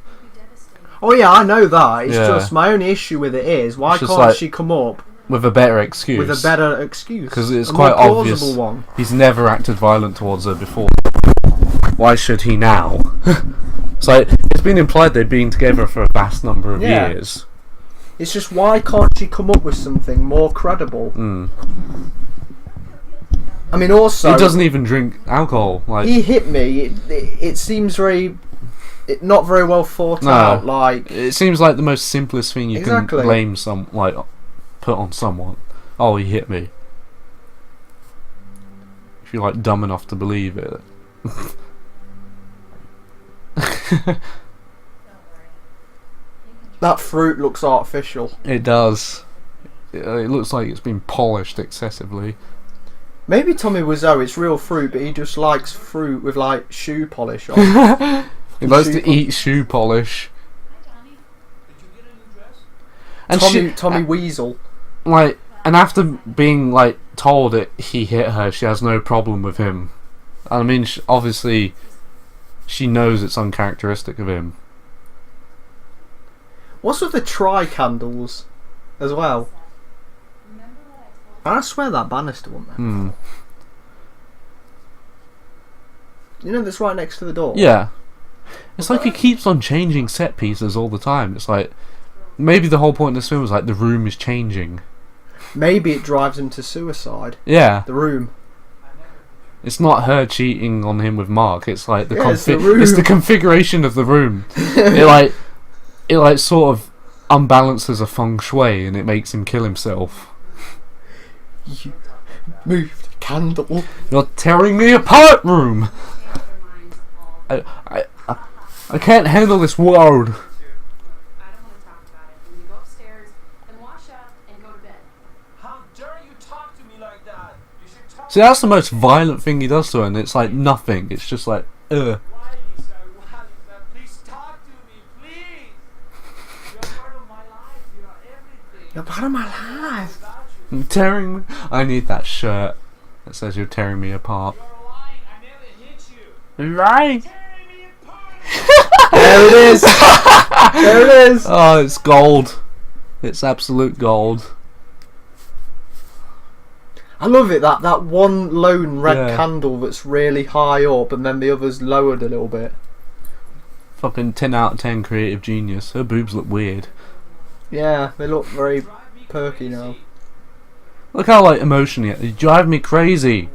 Oh yeah, I know that. It's just my only issue with it is why can't she come up with a better excuse? With a better excuse. Because it's quite obvious one. He's never acted violent towards her before. Why should he now? So it's been implied they've been together for a vast number of years. It's just why can't she come up with something more credible? I mean, also he doesn't even drink alcohol. Like he hit me. It seems not very well thought out. Like it seems like the most simplest thing you can blame put on someone. Oh, he hit me. If you're like dumb enough to believe it. That fruit looks artificial. It does. It looks like it's been polished excessively. Maybe Tommy Wiseau, it's real fruit, but he just likes fruit with like shoe polish on. He likes to eat shoe polish. And Tommy Weasel. Like, and after being like told that he hit her, she has no problem with him. I mean, obviously, she knows it's uncharacteristic of him. What's with the tri-candles as well? I swear that banister one there. You know that's right next to the door? Yeah. It's like he keeps on changing set pieces all the time. It's like, maybe the whole point of this film is like the room is changing. Maybe it drives him to suicide. Yeah. The room. It's not her cheating on him with Mark. It's like it's the configuration of the room. it sort of unbalances a feng shui and it makes him kill himself. You moved the candle. You're tearing me apart, room. I can't handle this world. See, that's the most violent thing he does to her, and it's like nothing. It's just like, ugh. Please talk to me, please. You're part of my life. You're everything. You're part of my life. You're tearing me. I need that shirt that says you're tearing me apart. You're lying. I never hit you. You're lying. Tearing me apart. There it is. There it is. Oh, it's gold. It's absolute gold. I love it, that one lone red candle that's really high up and then the others lowered a little bit. Fucking 10 out of 10 creative genius. Her boobs look weird. Yeah, they look very perky now. Look how like emotionally you drive me crazy.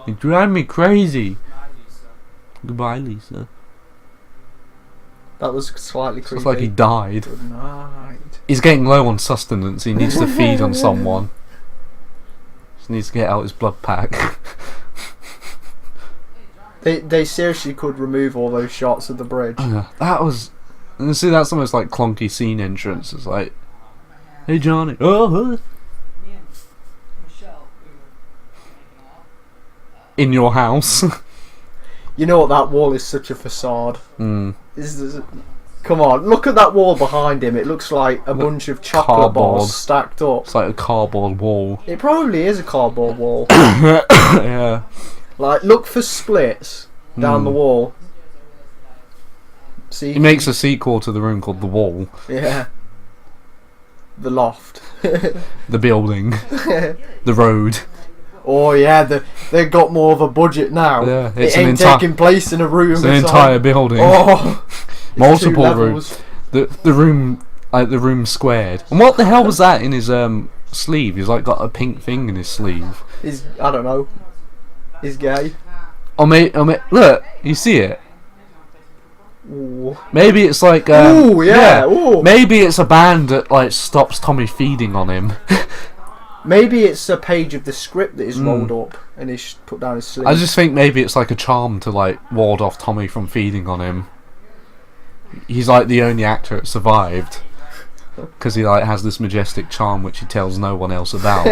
You drive me crazy. Goodbye, Lisa. That was slightly creepy. It's like he died. Good night. He's getting low on sustenance. He needs to feed on someone. Just needs to get out his blood pack. They seriously could remove all those shots of the bridge. That was... And see, that's almost like clunky scene entrance. It's like, hey Johnny. Oh, in your house. You know what, that wall is such a facade. Mm. Come on, look at that wall behind him. It looks like a bunch of chocolate bars stacked up. It's like a cardboard wall. It probably is a cardboard wall. Yeah. Like, look for splits down the wall. See? He makes a sequel to The Room called The Wall. Yeah. The loft. The building. The road. Oh yeah, they've got more of a budget now. Yeah, it ain't taking place in a room. It's an entire building. Oh, multiple rooms. The room, like the room squared. And what the hell was that in his sleeve? He's like got a pink thing in his sleeve. I don't know. He's gay. Oh mate, look, you see it? Ooh. Maybe it's like ooh, yeah. Ooh. Maybe it's a band that like stops Tommy feeding on him. Maybe it's a page of the script that is rolled up and he's put down his sleeve. I just think maybe it's like a charm to like ward off Tommy from feeding on him. He's like the only actor that survived because he like has this majestic charm which he tells no one else about.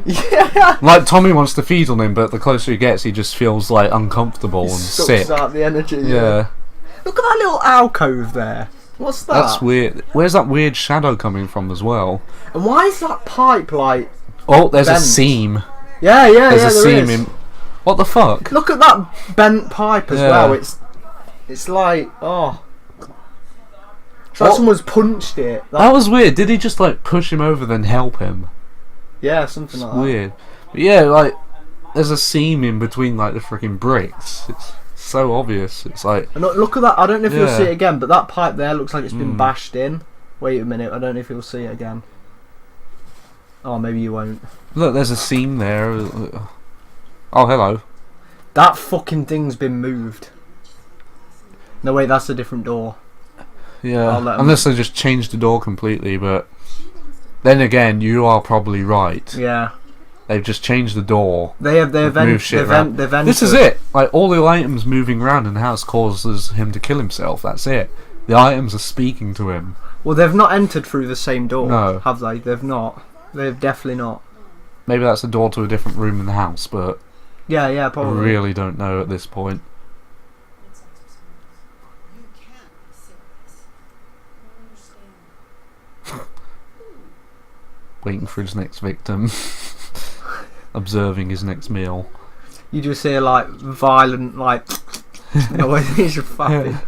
Yeah. Like Tommy wants to feed on him, but the closer he gets, he just feels like uncomfortable and sick. Sucks out the energy. Yeah. Look at that little alcove there. What's that? That's weird. Where's that weird shadow coming from as well? And why is that pipe like? Oh, there's bent? a seam. Yeah, there's a seam is. in. What the fuck? Look at that bent pipe as well. It's like it's like someone's punched it. That was weird. Did he just like push him over then help him? Yeah, something like that. Weird. But yeah, like there's a seam in between like the freaking bricks. It's so obvious. It's like. And look at that. I don't know if you'll see it again, but that pipe there looks like it's been bashed in. Wait a minute. I don't know if you'll see it again. Oh, maybe you won't. Look, there's a seam there. Oh, hello. That fucking thing's been moved. No, wait, that's a different door. Yeah, unless they just changed the door completely, but then again, you are probably right. Yeah. They've just changed the door. They've entered. This is it. Like, all the items moving around in the house causes him to kill himself. That's it. The items are speaking to him. Well, they've not entered through the same door, no. Have they? They've not. They've definitely not. Maybe that's a door to a different room in the house, but yeah, probably. I really don't know at this point. Waiting for his next victim. Observing his next meal. You just hear like violent noises of fapping.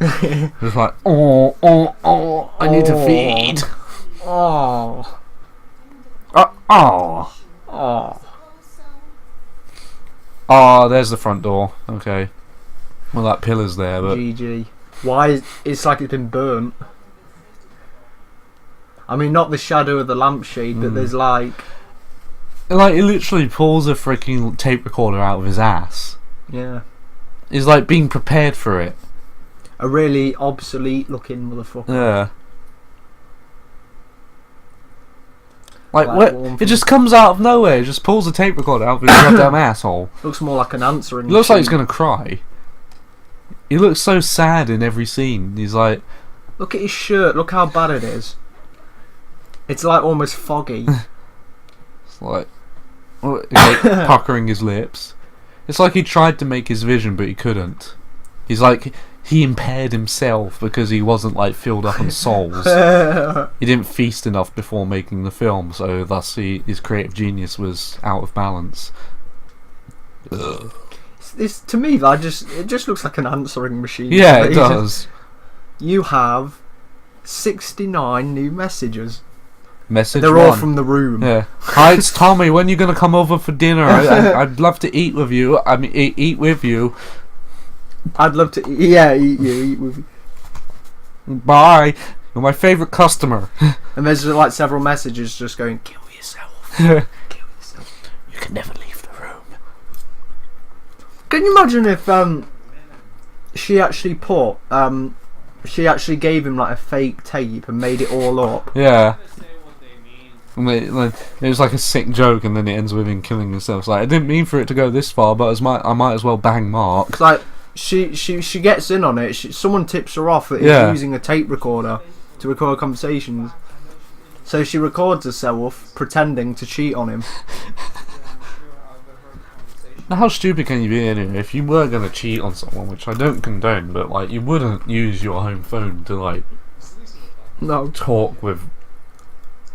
It's like I need to feed. Oh. There's the front door. Okay. Well, that pillar's there, but GG. Why? It's like it's been burnt. I mean, not the shadow of the lampshade, but there's like he literally pulls a freaking tape recorder out of his ass. Yeah. He's like being prepared for it. A really obsolete looking motherfucker. Yeah. Like what? It just comes out of nowhere. It just pulls the tape recorder out of his goddamn asshole. Looks more like an answering. He looks like he's gonna cry. He looks so sad in every scene. He's like, look at his shirt. Look how bad it is. It's like almost foggy. It's like puckering his lips. It's like he tried to make his vision, but he couldn't. He's like, he impaired himself because he wasn't like filled up on souls. He didn't feast enough before making the film, so thus his creative genius was out of balance. It's to me, it just looks like an answering machine. Yeah, it does. You have 69 new messages. They're all from the room. Yeah. Hi, it's Tommy. When are you gonna come over for dinner? I'd love to eat with you. I mean, eat with you. I'd love to. Yeah, eat with you. Bye. You're my favourite customer. And there's like several messages just going, kill yourself. Kill yourself. You can never leave the room. Can you imagine if she actually she actually gave him like a fake tape and made it all up? Yeah. It was like a sick joke, and then it ends with him killing himself. It's like, I didn't mean for it to go this far, but I might as well bang Mark. It's like she gets in on it. Someone tips her off that he's using a tape recorder to record conversations. So she records herself pretending to cheat on him. Now, how stupid can you be anyway? If you were gonna cheat on someone, which I don't condone, but like you wouldn't use your home phone to like talk with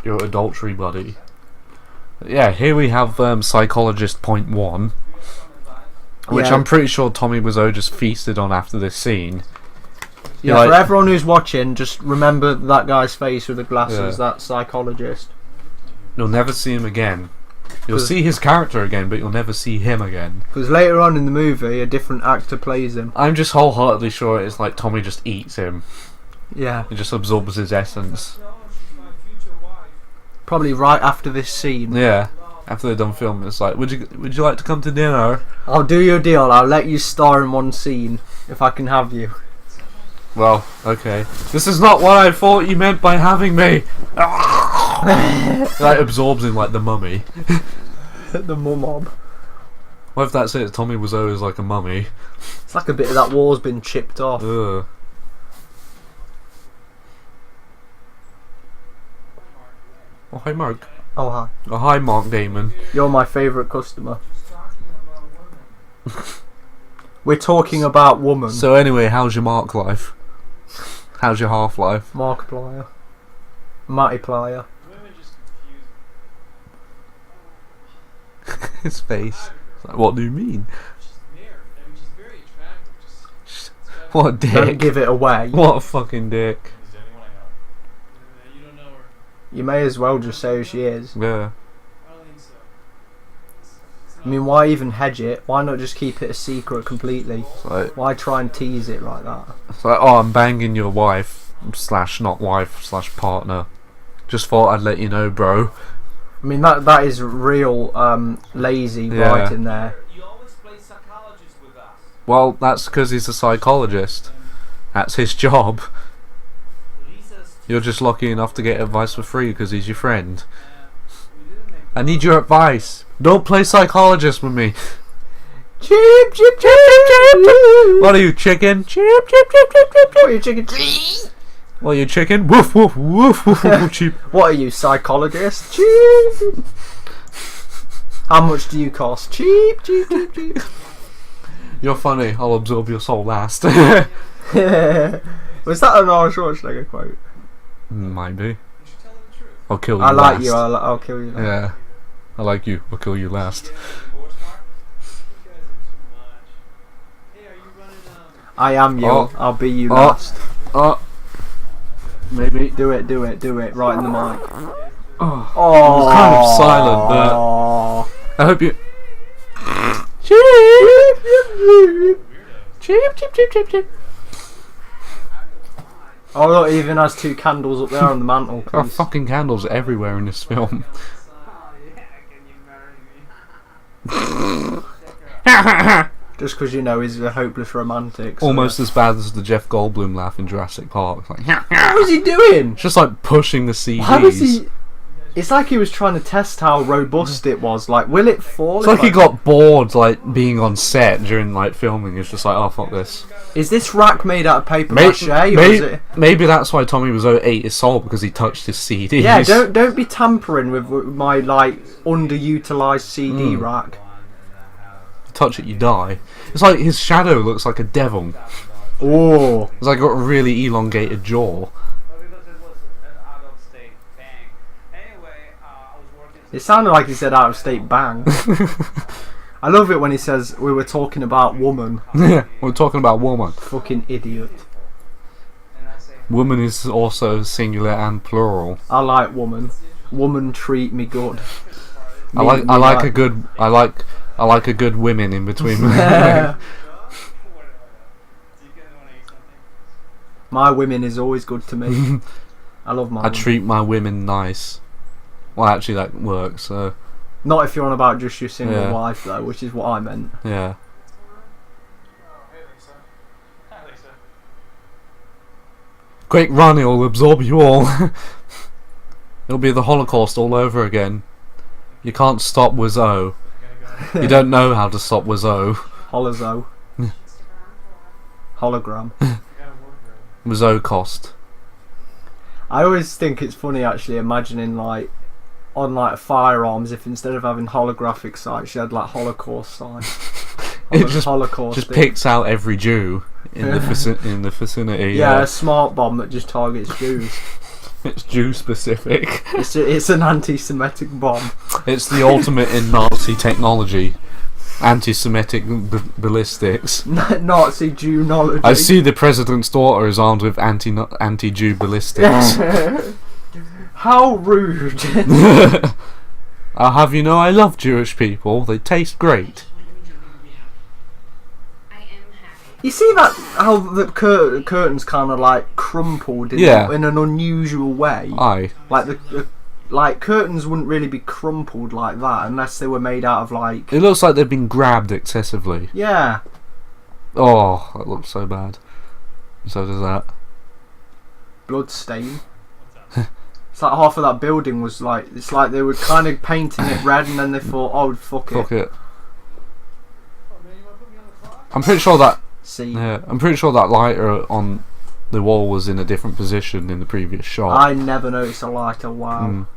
your adultery buddy. Yeah, here we have psychologist point 1, which I'm pretty sure Tommy Wiseau just feasted on after this scene. Yeah, for everyone who's watching, just remember that guy's face with the glasses, that psychologist. You'll never see him again. You'll see his character again, but you'll never see him again. Because later on in the movie, a different actor plays him. I'm just wholeheartedly sure it's like Tommy just eats him. Yeah. He just absorbs his essence. Probably right after this scene. Yeah, after they're done filming, it's like, would you like to come to dinner? I'll do your deal. I'll let you star in one scene if I can have you. Well, okay. This is not what I thought you meant by having me. Like absorbs him like the mummy. The mum-mob. What if that's it? Tommy Wiseau is like a mummy. It's like a bit of that wall's been chipped off. Ugh. Oh, hi Mark. Oh, hi. Oh, hi Mark Damon. You're my favourite customer. We're talking about woman. So anyway, how's your Mark life? How's your Half-Life? Markiplier. Mattyplier. His face. Like, what do you mean? What a dick. Don't give it away. What a fucking dick. You may as well just say who she is. Yeah. I mean, why even hedge it? Why not just keep it a secret completely? Like, why try and tease it like that? It's like, oh, I'm banging your wife / not wife / partner. Just thought I'd let you know, bro. I mean, that is real lazy writing there. You always play psychologist with us. Well, that's because he's a psychologist. That's his job. You're just lucky enough to get advice for free because he's your friend. I need your advice. Don't play psychologist with me. Chip, chip, chip, chip, chip. What are you, chicken? Chip, chip, chip, chip, chip, chip. What are you, chicken? What are you, chicken? Woof, woof, woof, woof, woof, cheap. What are you, psychologist? Cheap. How much do you cost? Cheap, cheap, cheap, cheap. You're funny. I'll absorb your soul last. Was that an Arnold Schwarzenegger quote? Might be. I'll kill you I like last. you, I'll kill you. Yeah. I like you. I'll kill you last. I am you. Oh. I'll be you last. Maybe. Do it, right in the mic. Oh. Oh. It was kind of silent, but I hope you. Cheep, cheep, cheep, cheep, cheep. Oh look, he even has 2 candles up there on the mantle. There are fucking candles everywhere in this film. Just because you know he's a hopeless romantic. So Almost as bad as the Jeff Goldblum laugh in Jurassic Park. Like, what was he doing? It's just like pushing the CDs. Why was he? It's like he was trying to test how robust it was. Like, will it fall? It's like he got bored, like being on set during like filming. He's just like, oh fuck this. Is this rack made out of paper mache? Or is it... Maybe that's why Tommy Wiseau ate his soul, because he touched his CDs. Yeah, don't be tampering with my like underutilized CD rack. Touch it, you die. It's like his shadow looks like a devil. Oh, it's like got a really elongated jaw. It sounded like he said out of state bang. I love it when he says we were talking about woman. Yeah, we're talking about woman. Fucking idiot. Woman is also singular and plural. I like woman. Woman treat me good. I like a good women in between. My women is always good to me. I love my I treat my women nice. Well, actually that works, so... Not if you're on about just your single wife, though, which is what I meant. Yeah. Quick run, it'll absorb you all. It'll be the Holocaust all over again. You can't stop Wiseau. You don't know how to stop Wiseau. Holozo. Hologram. Wiseau cost. I always think it's funny, actually, imagining, like, on, like, firearms, if instead of having holographic sights, you had, like, Holocaust sights. It just picks out every Jew in the vicinity. Yeah, a smart bomb that just targets Jews. It's Jew specific. It's an anti-Semitic bomb. It's the ultimate in Nazi technology. Anti-Semitic ballistics. Nazi Jew knowledge. I see the president's daughter is armed with anti-Jew ballistics. How rude. I'll have you know I love Jewish people. They taste great. You see that how the curtains kind of like crumpled in an unusual way. Aye. Like curtains wouldn't really be crumpled like that unless they were made out of like. It looks like they've been grabbed excessively. Yeah. Oh, that looks so bad. So does that. Blood stain. It's like half of that building was like. It's like they were kind of painting it red and then they thought, oh fuck it. Fuck it. I'm pretty sure that. I'm pretty sure that lighter on the wall was in a different position in the previous shot. I never noticed a lighter. Wow.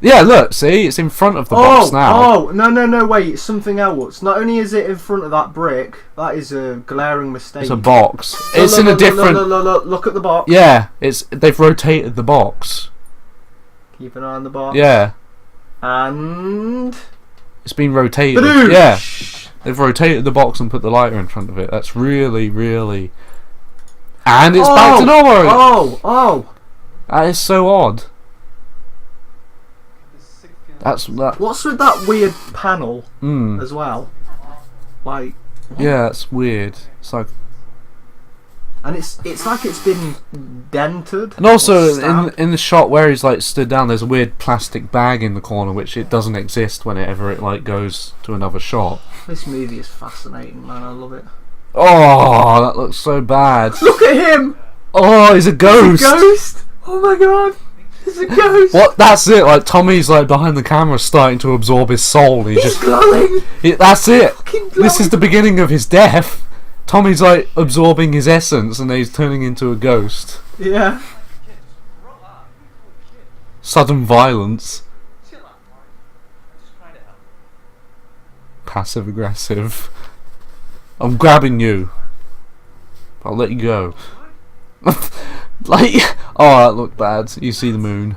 Yeah, look, see, it's in front of the box now. Oh, no, wait, it's something else. Not only is it in front of that brick, that is a glaring mistake. It's a box. It's in a different. Look at the box. Yeah, they've rotated the box. Keep an eye on the box. Yeah. And it's been rotated. Badoosh! Yeah. They've rotated the box and put the lighter in front of it. That's really, really. And it's back to normal. Oh. That is so odd. That's that. What's with that weird panel as well? Like. Yeah, that's weird. It's like. And it's like it's been dented. And also in the shot where he's like stood down, there's a weird plastic bag in the corner, which it doesn't exist whenever it like goes to another shot. This movie is fascinating, man. I love it. Oh, that looks so bad. Look at him. Oh, he's a ghost. He's a ghost. Oh my god. He's a ghost. What? That's it. Like Tommy's like behind the camera, starting to absorb his soul. And he's just glowing. That's it. This is the beginning of his death. Tommy's like absorbing his essence, and then he's turning into a ghost. Yeah. Sudden violence. Passive aggressive. I'm grabbing you. I'll let you go. Like, oh, that looked bad. You see the moon.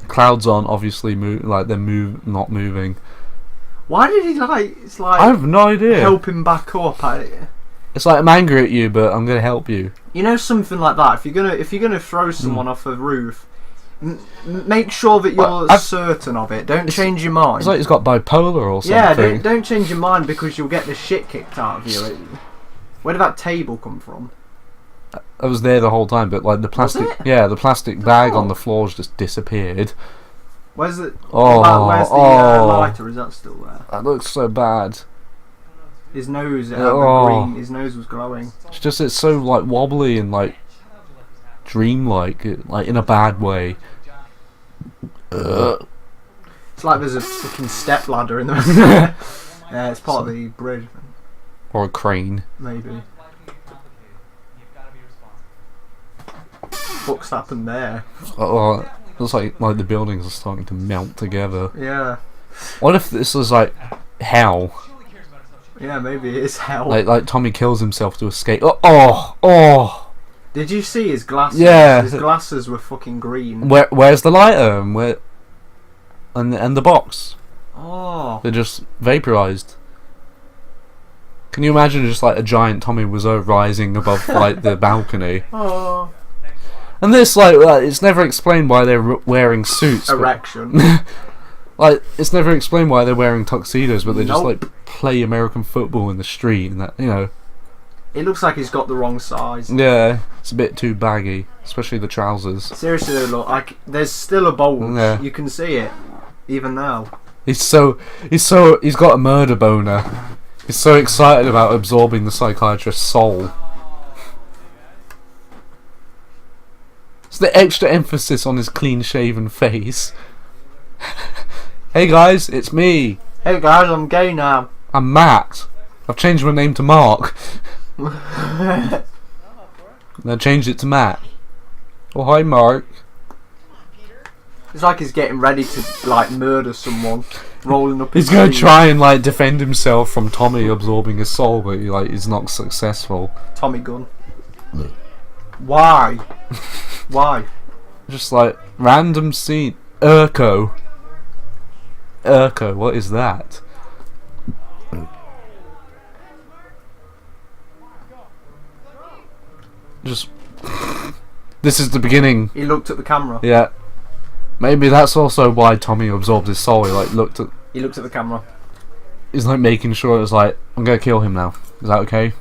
Clouds on, obviously, like they're not moving. Why did he like? It's like I have no idea. Help him back up. It's like I'm angry at you, but I'm gonna help you. You know, something like that. If you're gonna throw someone off a roof, make sure that you're certain of it. Don't change your mind. It's like he's got bipolar or something. Yeah, don't change your mind because you'll get the shit kicked out of you. Where did that table come from? I was there the whole time, but like the plastic, the plastic bag on the floor's just disappeared. Where's it? Oh, where's the lighter? Is that still there? That looks so bad. His nose, green. His nose was glowing. It's so like wobbly and like dreamlike, like in a bad way. It's like there's a fucking step ladder in the middle. Yeah, it's part of the bridge. Or a crane. Maybe. What's happened there? Oh, it looks like the buildings are starting to melt together. Yeah. What if this was like hell? Yeah, maybe it is hell. Like Tommy kills himself to escape. Oh! Did you see his glasses? Yeah. His glasses were fucking green. Where's the lighter? And the box? Oh. They're just vaporized. Can you imagine just like a giant Tommy Wiseau rising above like the balcony? Oh. And this it's never explained why they're wearing suits. Erection. Like it's never explained why they're wearing tuxedos, but they just like play American football in the street, and that It looks like he's got the wrong size. Yeah, it's a bit too baggy, especially the trousers. Seriously, look, like there's still a bulge. Yeah. You can see it, even now. He's got a murder boner. He's so excited about absorbing the psychiatrist's soul. It's the extra emphasis on his clean-shaven face. Hey guys, it's me. Hey guys, I'm gay now. I'm Matt. I've changed my name to Mark. I changed it to Matt. Oh, hi Mark. It's like he's getting ready to like murder someone, rolling up. He's gonna try and like defend himself from Tommy absorbing his soul, but he's not successful. Tommy gun. Why? Why? Just like random scene. Urko, what is that? Just this is the beginning. He looked at the camera. Yeah. Maybe that's also why Tommy absorbed his soul. He looked at the camera. He's like making sure it was like, I'm gonna kill him now. Is that okay?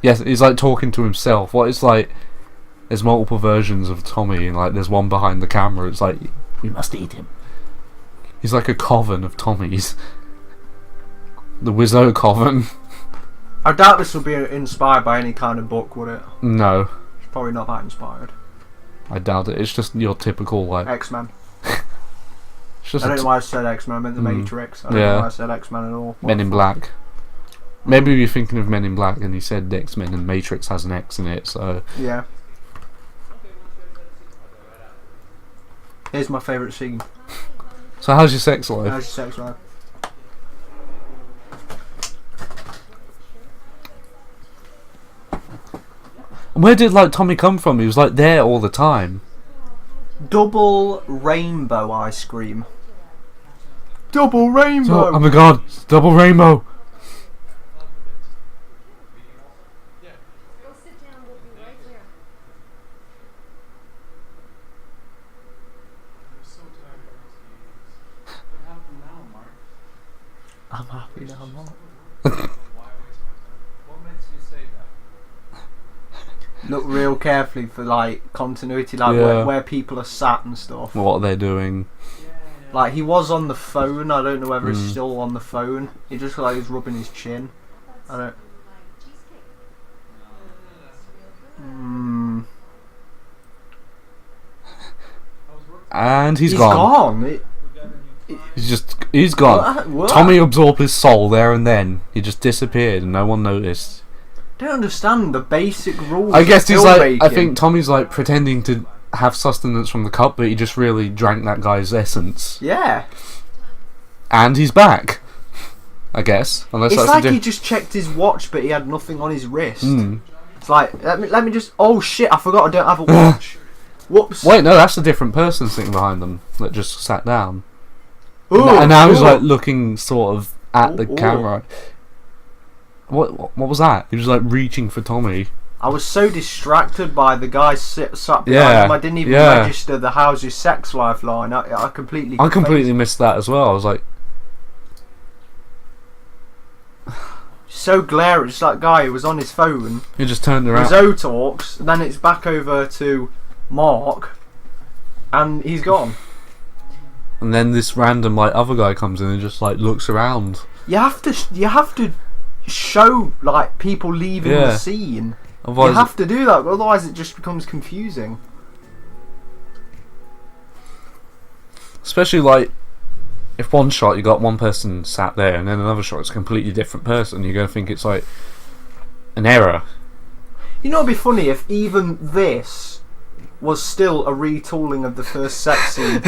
Yes, he's like talking to himself. What is like there's multiple versions of Tommy and like there's one behind the camera. It's like we must eat him. He's like a coven of Tommies. The Wiseau coven. I doubt this would be inspired by any kind of book, would it? No. It's probably not that inspired. I doubt it. It's just your typical like X-Men. I don't know why I said X-Men. I meant the Matrix. I don't know why I said X-Men at all. Men in Black. Maybe you're thinking of Men in Black and you said X-Men and Matrix has an X in it, so yeah. Here's my favourite scene. So how's your sex life? How's your sex life? Where did like Tommy come from? He was like there all the time. Double rainbow ice cream. Double rainbow. Oh my god! Double rainbow. I'm happy now, I'm not. Look real carefully for like continuity, like where people are sat and stuff. What they're doing. Like he was on the phone. I don't know whether he's still on the phone. He just like he's rubbing his chin. I don't. And he's gone. He's gone. What? Tommy absorbed his soul there and then. He just disappeared and no one noticed. I don't understand the basic rules. I guess he's like. I think Tommy's like pretending to have sustenance from the cup, but he just really drank that guy's essence. Yeah. And he's back. I guess. Unless it's that's like he just checked his watch, but he had nothing on his wrist. Mm. It's like let me just. Oh shit! I forgot I don't have a watch. Whoops. Wait, no, that's a different person sitting behind them that just sat down. Ooh, and now he's like looking sort of at the camera. What was that? He was like reaching for Tommy. I was so distracted by the guy sat behind him. I didn't even register the how's your sex life line. I completely missed that as well. I was like, so glaring. It's that guy who was on his phone. He just turned around. Rizzo talks, and then it's back over to Mark, and he's gone. And then this random like other guy comes in and just like looks around. You have to show like people leaving the scene. Otherwise, you have to do that, otherwise it just becomes confusing. Especially like if one shot you got one person sat there and then another shot it's a completely different person, you're going to think it's like an error. You know, it'd be funny if even this was still a retooling of the first sex scene,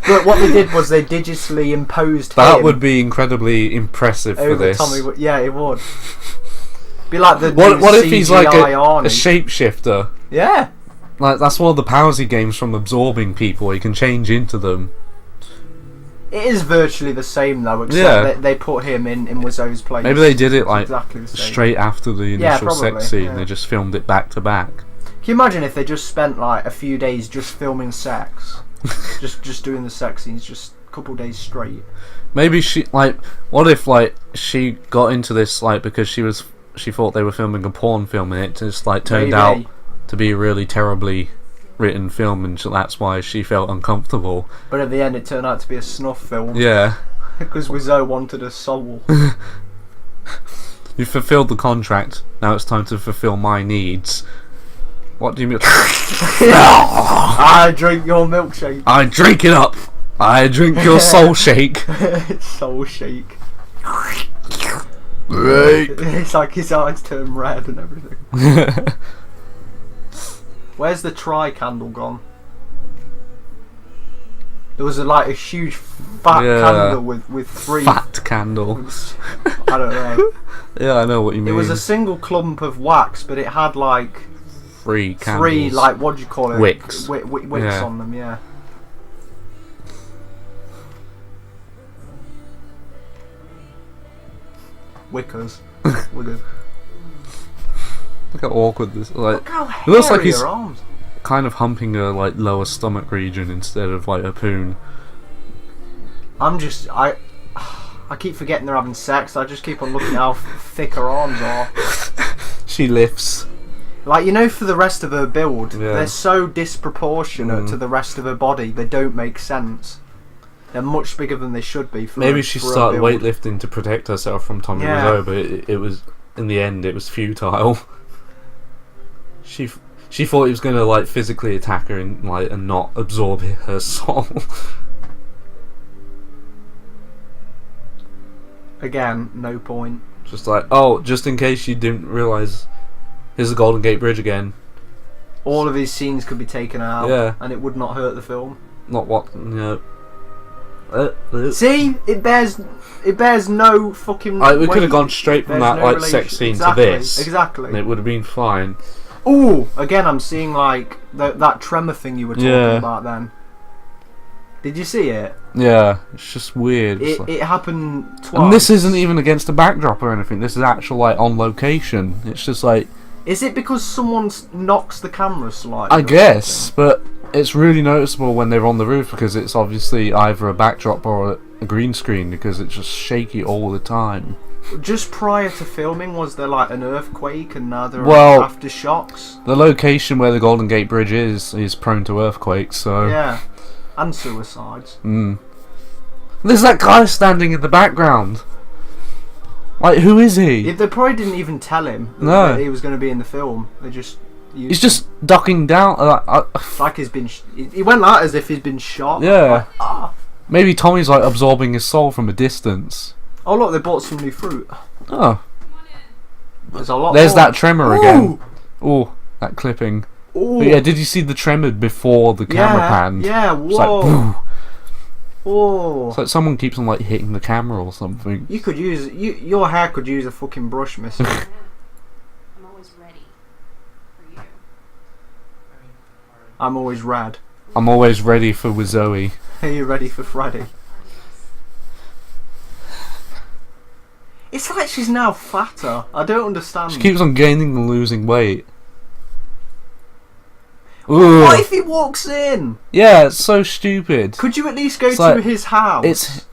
but what they did was they digitally imposed that him would be incredibly impressive for this. Tommy, yeah, it would. Be like the what if he's like a Arnie. shapeshifter? Yeah. Like that's one of the powers he gains from absorbing people. He can change into them. It is virtually the same though, except they put him in Wizzo's place. Maybe they did it like exactly straight after the initial sex scene. They just filmed it back to back. Can you imagine if they just spent like a few days just filming sex, just doing the sex scenes, just a couple of days straight? Maybe she what if like she got into this like because she thought they were filming a porn film and it just like turned out to be a really terribly written film and that's why she felt uncomfortable. But at the end it turned out to be a snuff film. Yeah. Because Wizzo wanted a soul. You fulfilled the contract, now it's time to fulfill my needs. What do you mean? I drink your milkshake. I drink it up. I drink your soul shake. Soul shake. Right. It's like his eyes turn red and everything. Where's the tri-candle gone? There was a huge fat candle with three... Fat candles. I don't know. Yeah, I know what you mean. It was a single clump of wax, but it had like... Three candles. Three, like, what do you call it? Wicks. Wicks on them, yeah. Wickers. Wickers. Look how awkward this. Like, look how hairy it looks like he's arms. kind of humping a like lower stomach region instead of like a poon. I keep forgetting they're having sex. I just keep on looking at how thick her arms are. She lifts. Like, you know, for the rest of her build, they're so disproportionate to the rest of her body. They don't make sense. They're much bigger than they should be. Maybe she started weightlifting to protect herself from Tommy Wiseau, but it was in the end it was futile. She thought he was going to like physically attack her and not absorb her soul. Again, no point. Just like, oh, just in case you didn't realise, here's the Golden Gate Bridge again. All of these scenes could be taken out, and it would not hurt the film. Not what, you know. See, it bears no fucking. We could have gone straight from that sex scene to this. Exactly. And it would have been fine. Ooh, again, I'm seeing like that tremor thing you were talking about then. Did you see it? Yeah, it's just weird. It happened twice. And this isn't even against a backdrop or anything. This is actual like on location. It's just like. Is it because someone knocks the camera slightly? I guess, but it's really noticeable when they're on the roof because it's obviously either a backdrop or a green screen because it's just shaky all the time. Just prior to filming, was there like an earthquake and now there are aftershocks? The location where the Golden Gate Bridge is prone to earthquakes, so... Yeah, and suicides. There's that guy standing in the background. Like, who is he? They probably didn't even tell him that he was going to be in the film. They just... He's just ducking down. Like he's been... He went out as if he's been shot. Yeah. Maybe Tommy's like absorbing his soul from a distance. Oh look, they bought some new fruit. Oh. There's a lot There's more. that tremor again. Oh, that clipping. Ooh. But yeah, did you see the tremor before the camera panned? Yeah, whoa. It's like, whoa. It's like someone keeps on like hitting the camera or something. You could use... your hair could use a fucking brush, mister. I'm always ready for you. I'm always rad. I'm always ready for Wizoe. Are you ready for Friday? It's like she's now fatter. I don't understand. She keeps on gaining and losing weight. Ooh. What if he walks in? Yeah, it's so stupid. Could you at least go to his house?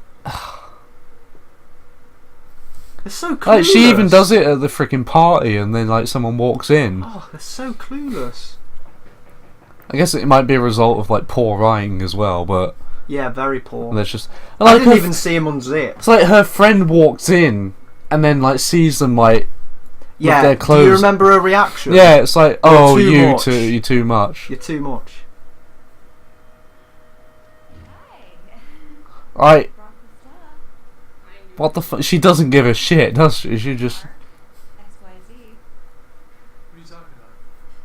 They're so clueless. Like, she even does it at the freaking party, and then like someone walks in. Oh, they're so clueless. I guess it might be a result of like poor writing as well, but yeah, very poor. There's just I didn't even see him unzip. It's like her friend walks in and then like sees them like with their clothes. Do you remember her reaction? Yeah, it's like, oh, you're too much. You're too much. Right. What the fuck? She doesn't give a shit, does she? She just. XYZ. What are you talking about?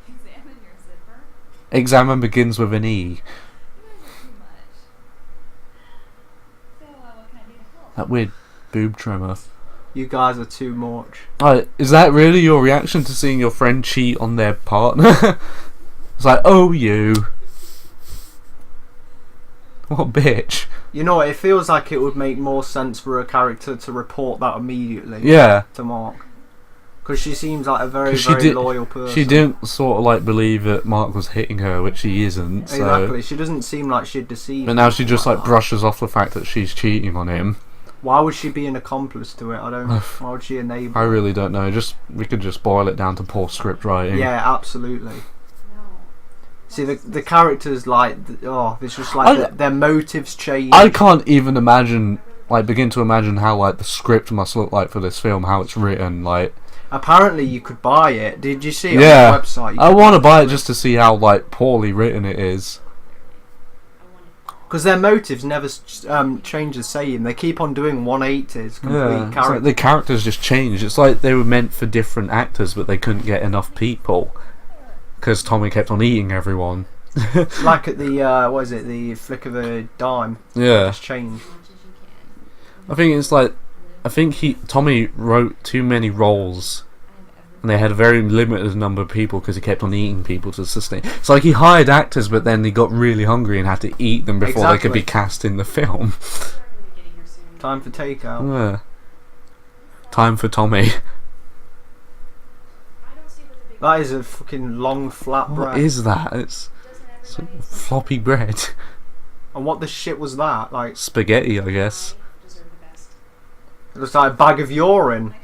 Examine your zipper. Examine begins with an E. You guys are too much. So, what can I do to help? That weird boob trimmer. You guys are too much. Is that really your reaction to seeing your friend cheat on their partner? It's like, oh, you. What a bitch. You know, it feels like it would make more sense for a character to report that immediately. Yeah. To Mark. Because she seems like a very loyal person. She didn't sort of like believe that Mark was hitting her, which he isn't. Exactly. So. She doesn't seem like she'd deceive. But now she just like brushes off the fact that she's cheating on him. Why would she be an accomplice to it? Why would she enable? I really don't know. We could just boil it down to poor script writing. Yeah, absolutely. See, the characters, like, it's just like their motives change. I can't even begin to imagine how, like, the script must look like for this film, how it's written, like... Apparently you could buy it. Did you see it on the website? I want to buy it just to see how, like, poorly written it is. Because their motives never change the same. They keep on doing 180s, complete characters. Like the characters just change. It's like they were meant for different actors, but they couldn't get enough people. Because Tommy kept on eating everyone. Like at the, the flick of a dime. Yeah. Just change. I think Tommy wrote too many roles. And they had a very limited number of people because he kept on eating people to sustain. It's like he hired actors, but then he got really hungry and had to eat them before they could be cast in the film. Time for takeout. Yeah. Time for Tommy. That is a fucking long flat bread. What is that? It's floppy bread. And what the shit was that? Like spaghetti, I guess. It looks like a bag of urine.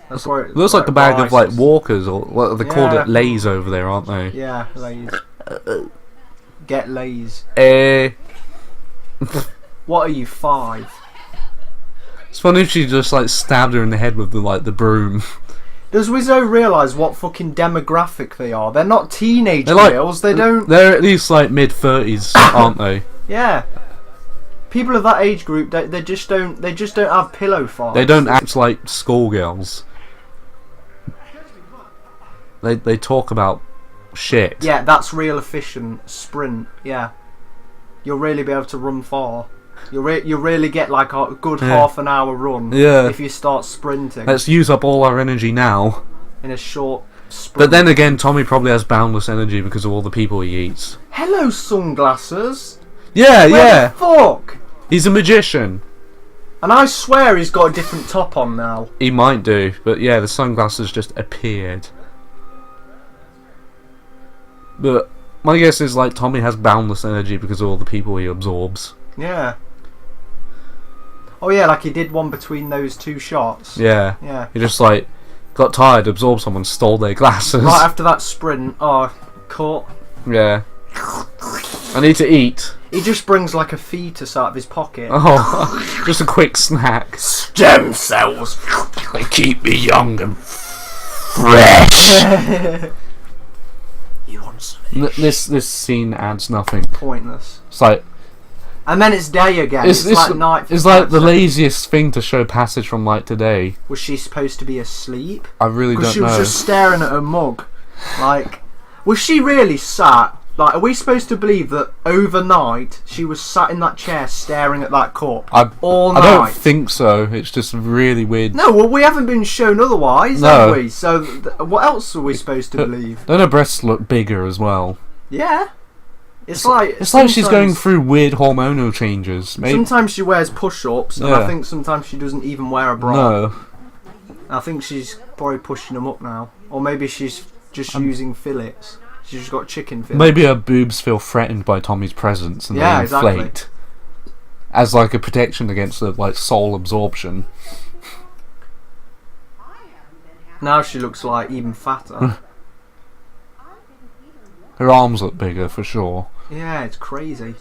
It looks like a bag of like Walkers, or what they called it, Lays over there, aren't they? Yeah, Lays. Get Lays. What are you, 5? It's funny if she just like stabbed her in the head with the broom. Does Wizzo realise what fucking demographic they are? They're not teenage girls. They're at least like mid-30s, aren't they? Yeah. People of that age group, they just don't have pillow fights. They don't act like schoolgirls. They talk about shit. Yeah, that's real efficient sprint. Yeah, you'll really be able to run far. You'll really get like a good half an hour run. Yeah. If you start sprinting. Let's use up all our energy now. In a short sprint. But then again, Tommy probably has boundless energy because of all the people he eats. Hello, sunglasses. Yeah, Where the fuck? He's a magician. And I swear he's got a different top on now. He might do, but yeah, the sunglasses just appeared. But my guess is like Tommy has boundless energy because of all the people he absorbs. Yeah. Oh yeah, like he did one between those 2 shots. Yeah. Yeah. He just like got tired, absorbed someone, stole their glasses. Right after that sprint, cut. Yeah. I need to eat. He just brings like a fetus out of his pocket. Oh, just a quick snack. Stem cells. They keep me young and fresh. You want some? This scene adds nothing. Pointless. It's like, and then it's day again. It's like night. It's like the laziest thing to show passage from light to day. Was she supposed to be asleep? I really don't know. She was just staring at her mug. Like, was she really sat? Like, are we supposed to believe that overnight she was sat in that chair staring at that cup all night? I don't think so. It's just really weird. No, well, we haven't been shown otherwise, have we? So, what else are we supposed to believe? Don't her breasts look bigger as well? Yeah. It's like she's going through weird hormonal changes. Maybe. Sometimes she wears push-ups, and I think sometimes she doesn't even wear a bra. No. I think she's probably pushing them up now. Or maybe she's just using fillets. She's just got chicken fillets. Maybe her boobs feel threatened by Tommy's presence and they inflate. Exactly. As like a protection against the soul absorption. Now she looks like even fatter. Her arms look bigger for sure. Yeah, it's crazy.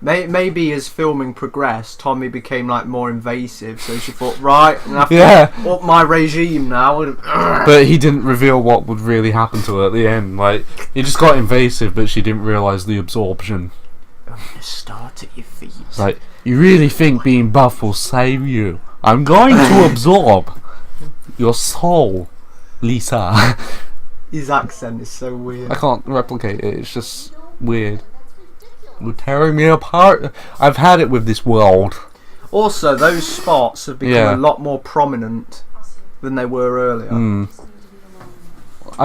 Maybe as filming progressed, Tommy became like more invasive, so she thought, right, I'm gonna have to up my regime now. But he didn't reveal what would really happen to her at the end. Like, he just got invasive, but she didn't realise the absorption. I'm gonna start at your feet. It's like, you really think being buff will save you? I'm going to absorb your soul, Lisa. His accent is so weird. I can't replicate it, it's just weird. You're tearing me apart. I've had it with this world. Also, those spots have become a lot more prominent than they were earlier.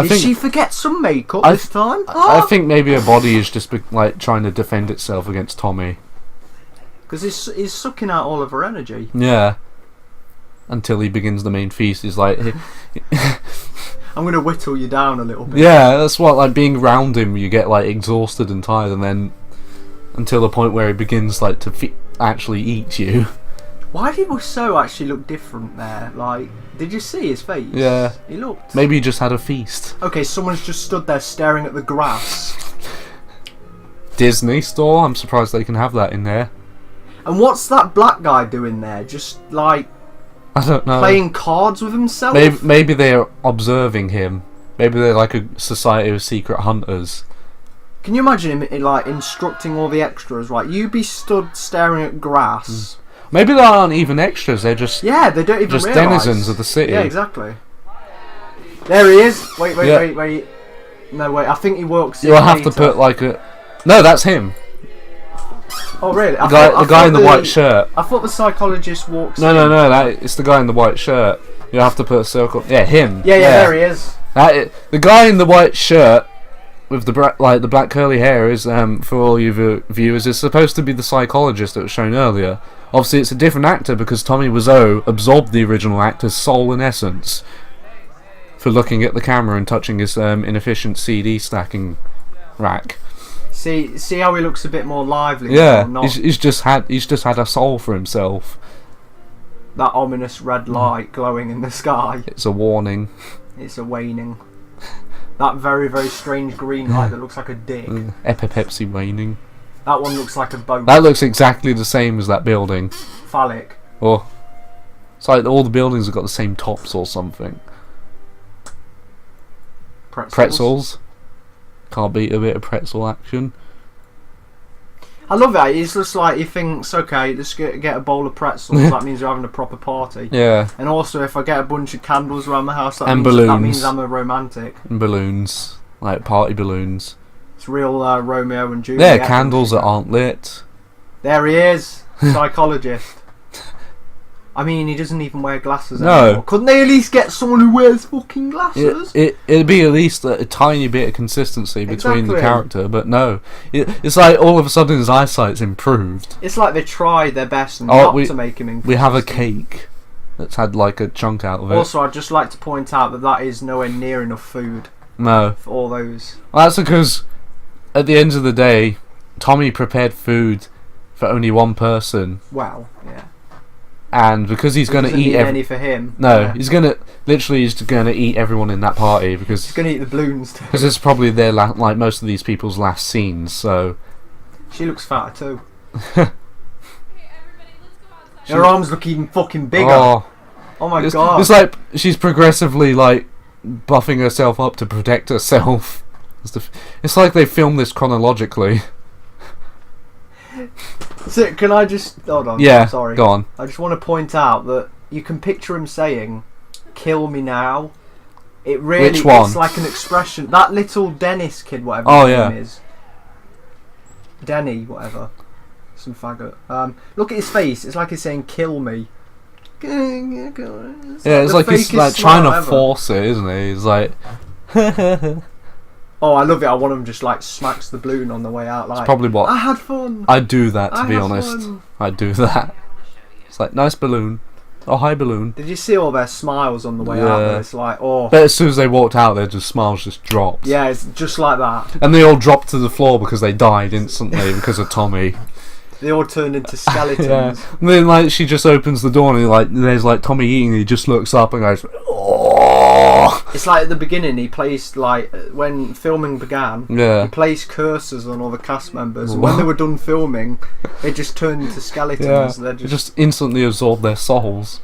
Did she forget some makeup this time? I think maybe her body is just like trying to defend itself against Tommy. Because he's sucking out all of her energy. Yeah. Until he begins the main feast, he's like... I'm going to whittle you down a little bit. Yeah, that's what, like, being around him, you get, like, exhausted and tired, and then... Until the point where he begins, like, to actually eat you. Why did Wiseau actually look different there? Like, did you see his face? Yeah. He looked... Maybe he just had a feast. Okay, someone's just stood there staring at the grass. Disney store? I'm surprised they can have that in there. And what's that black guy doing there? Just, like... I don't know. Playing cards with himself? Maybe they're observing him. Maybe they're like a society of secret hunters. Can you imagine him like instructing all the extras? Right, you be stood staring at grass. Maybe they aren't even extras. They're just they don't even just realise. denizens of the city. Yeah, exactly. There he is. Wait. No, wait. I think he walks. You'll have to put like a. No, that's him. Oh really? The guy in the white shirt. I thought the psychologist walks. No. It's the guy in the white shirt. You have to put a circle. Yeah, him. Yeah. There he is. The guy in the white shirt with the black curly hair is for all you viewers is supposed to be the psychologist that was shown earlier. Obviously, it's a different actor because Tommy Wiseau absorbed the original actor's soul and essence for looking at the camera and touching his inefficient CD stacking rack. See how he looks a bit more lively. Yeah, now, he's just had a soul for himself. That ominous red light glowing in the sky. It's a warning. It's a waning. That very, very strange green light that looks like a dick. Epipepsy waning. That one looks like a boat. That looks exactly the same as that building. Phallic. Oh, it's like all the buildings have got the same tops or something. Pretzels. Can't beat a bit of pretzel action. I love it. It's just like he thinks, okay, let's get a bowl of pretzels. That means you're having a proper party. Yeah. And also, if I get a bunch of candles around the house, that means I'm a romantic. And balloons, like party balloons. It's real Romeo and Juliet. Yeah, candles that aren't lit. There he is, psychologist. I mean, he doesn't even wear glasses anymore. Couldn't they at least get someone who wears fucking glasses? It'd be at least a tiny bit of consistency between the character, but no. It's like all of a sudden his eyesight's improved. It's like they tried their best not to make him inconsistent. We have a cake that's had like a chunk out of it. Also, I'd just like to point out that is nowhere near enough food. No. For all those. Well, that's because at the end of the day, Tommy prepared food for only one person. Well, yeah. And because he's going to eat any for him. No, yeah. He's going to eat everyone in that party because he's going to eat the balloons too. Because it's probably their like most of these people's last scenes. So she looks fatter too. Her arms look even fucking bigger. Oh my god! It's like she's progressively like buffing herself up to protect herself. It's like they filmed this chronologically. So, can I just hold on? Yeah, sorry. Go on. I just want to point out that you can picture him saying, "Kill me now." It really, Which one? It's like an expression. That little Dennis kid, whatever his name is. Denny, whatever. Some faggot. Look at his face. It's like he's saying, "Kill me." It's like he's like trying to force it, isn't he? He's like. Oh, I love it. One of them just like smacks the balloon on the way out. Like, it's probably what I had fun. I'd do that, to be honest. Fun. I'd do that. It's like, nice balloon. Oh, hi balloon. Did you see all their smiles on the way out there? It's like, oh. But as soon as they walked out, their smiles just dropped. Yeah, it's just like that. And they all dropped to the floor because they died instantly because of Tommy. They all turned into skeletons. Yeah. And then like she just opens the door and like there's like Tommy eating and he just looks up and goes, oh. It's like at the beginning he placed, like, when filming began, he placed cursors on all the cast members, and when they were done filming, they just turned into skeletons. They just instantly absorbed their souls.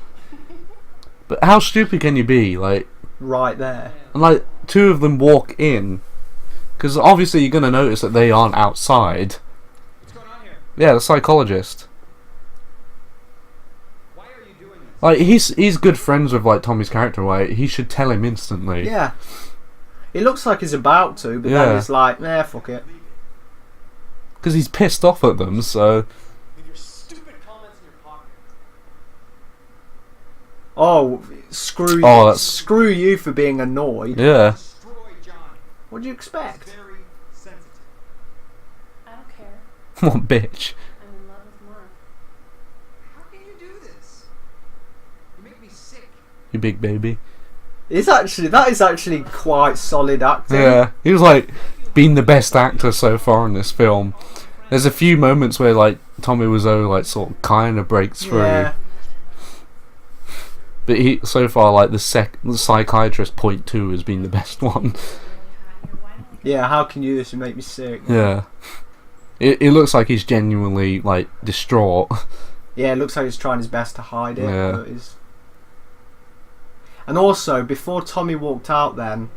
But how stupid can you be? Like, right there. And like, two of them walk in, because obviously you're going to notice that they aren't outside. What's going on here? Yeah, the psychologist. Why are you doing this? Like, he's good friends with, like, Tommy's character, right? He should tell him instantly. Yeah. It looks like he's about to, but then he's like, nah, fuck it. Because he's pissed off at them, so... Leave your stupid comments in your pocket. Oh, screw you. Oh, that's... Screw you for being annoyed. Yeah. Destroy Johnny. What do you expect? It's very sensitive. I don't care. What bitch? I'm in love with Mark. How can you do this? You make me sick. You big baby. That is actually quite solid acting. Yeah. He was, like, been the best actor so far in this film. There's a few moments where, like, Tommy Wiseau, like, sort of kind of breaks through. Yeah. But he, so far, like, the psychiatrist point 2 has been the best one. Yeah, how can you do this and make me sick? Yeah. It looks like he's genuinely, like, distraught. Yeah, it looks like he's trying his best to hide it. Yeah. But he's... And also, before Tommy walked out then,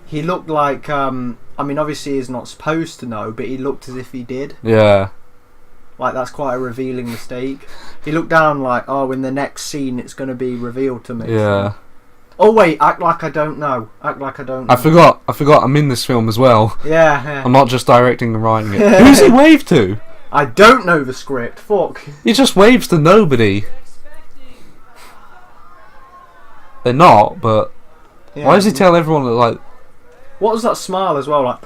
he looked like, I mean, obviously he's not supposed to know, but he looked as if he did. Yeah. Like, that's quite a revealing mistake. He looked down like, oh, in the next scene it's going to be revealed to me. Yeah. Oh, wait, act like I don't know. Act like I don't know. I forgot I'm in this film as well. Yeah. I'm not just directing and writing it. Who's he wave to? I don't know the script. Fuck. He just waves to nobody. They're not, but... Yeah. Why does he tell everyone that, like... What was that smile as well? Like...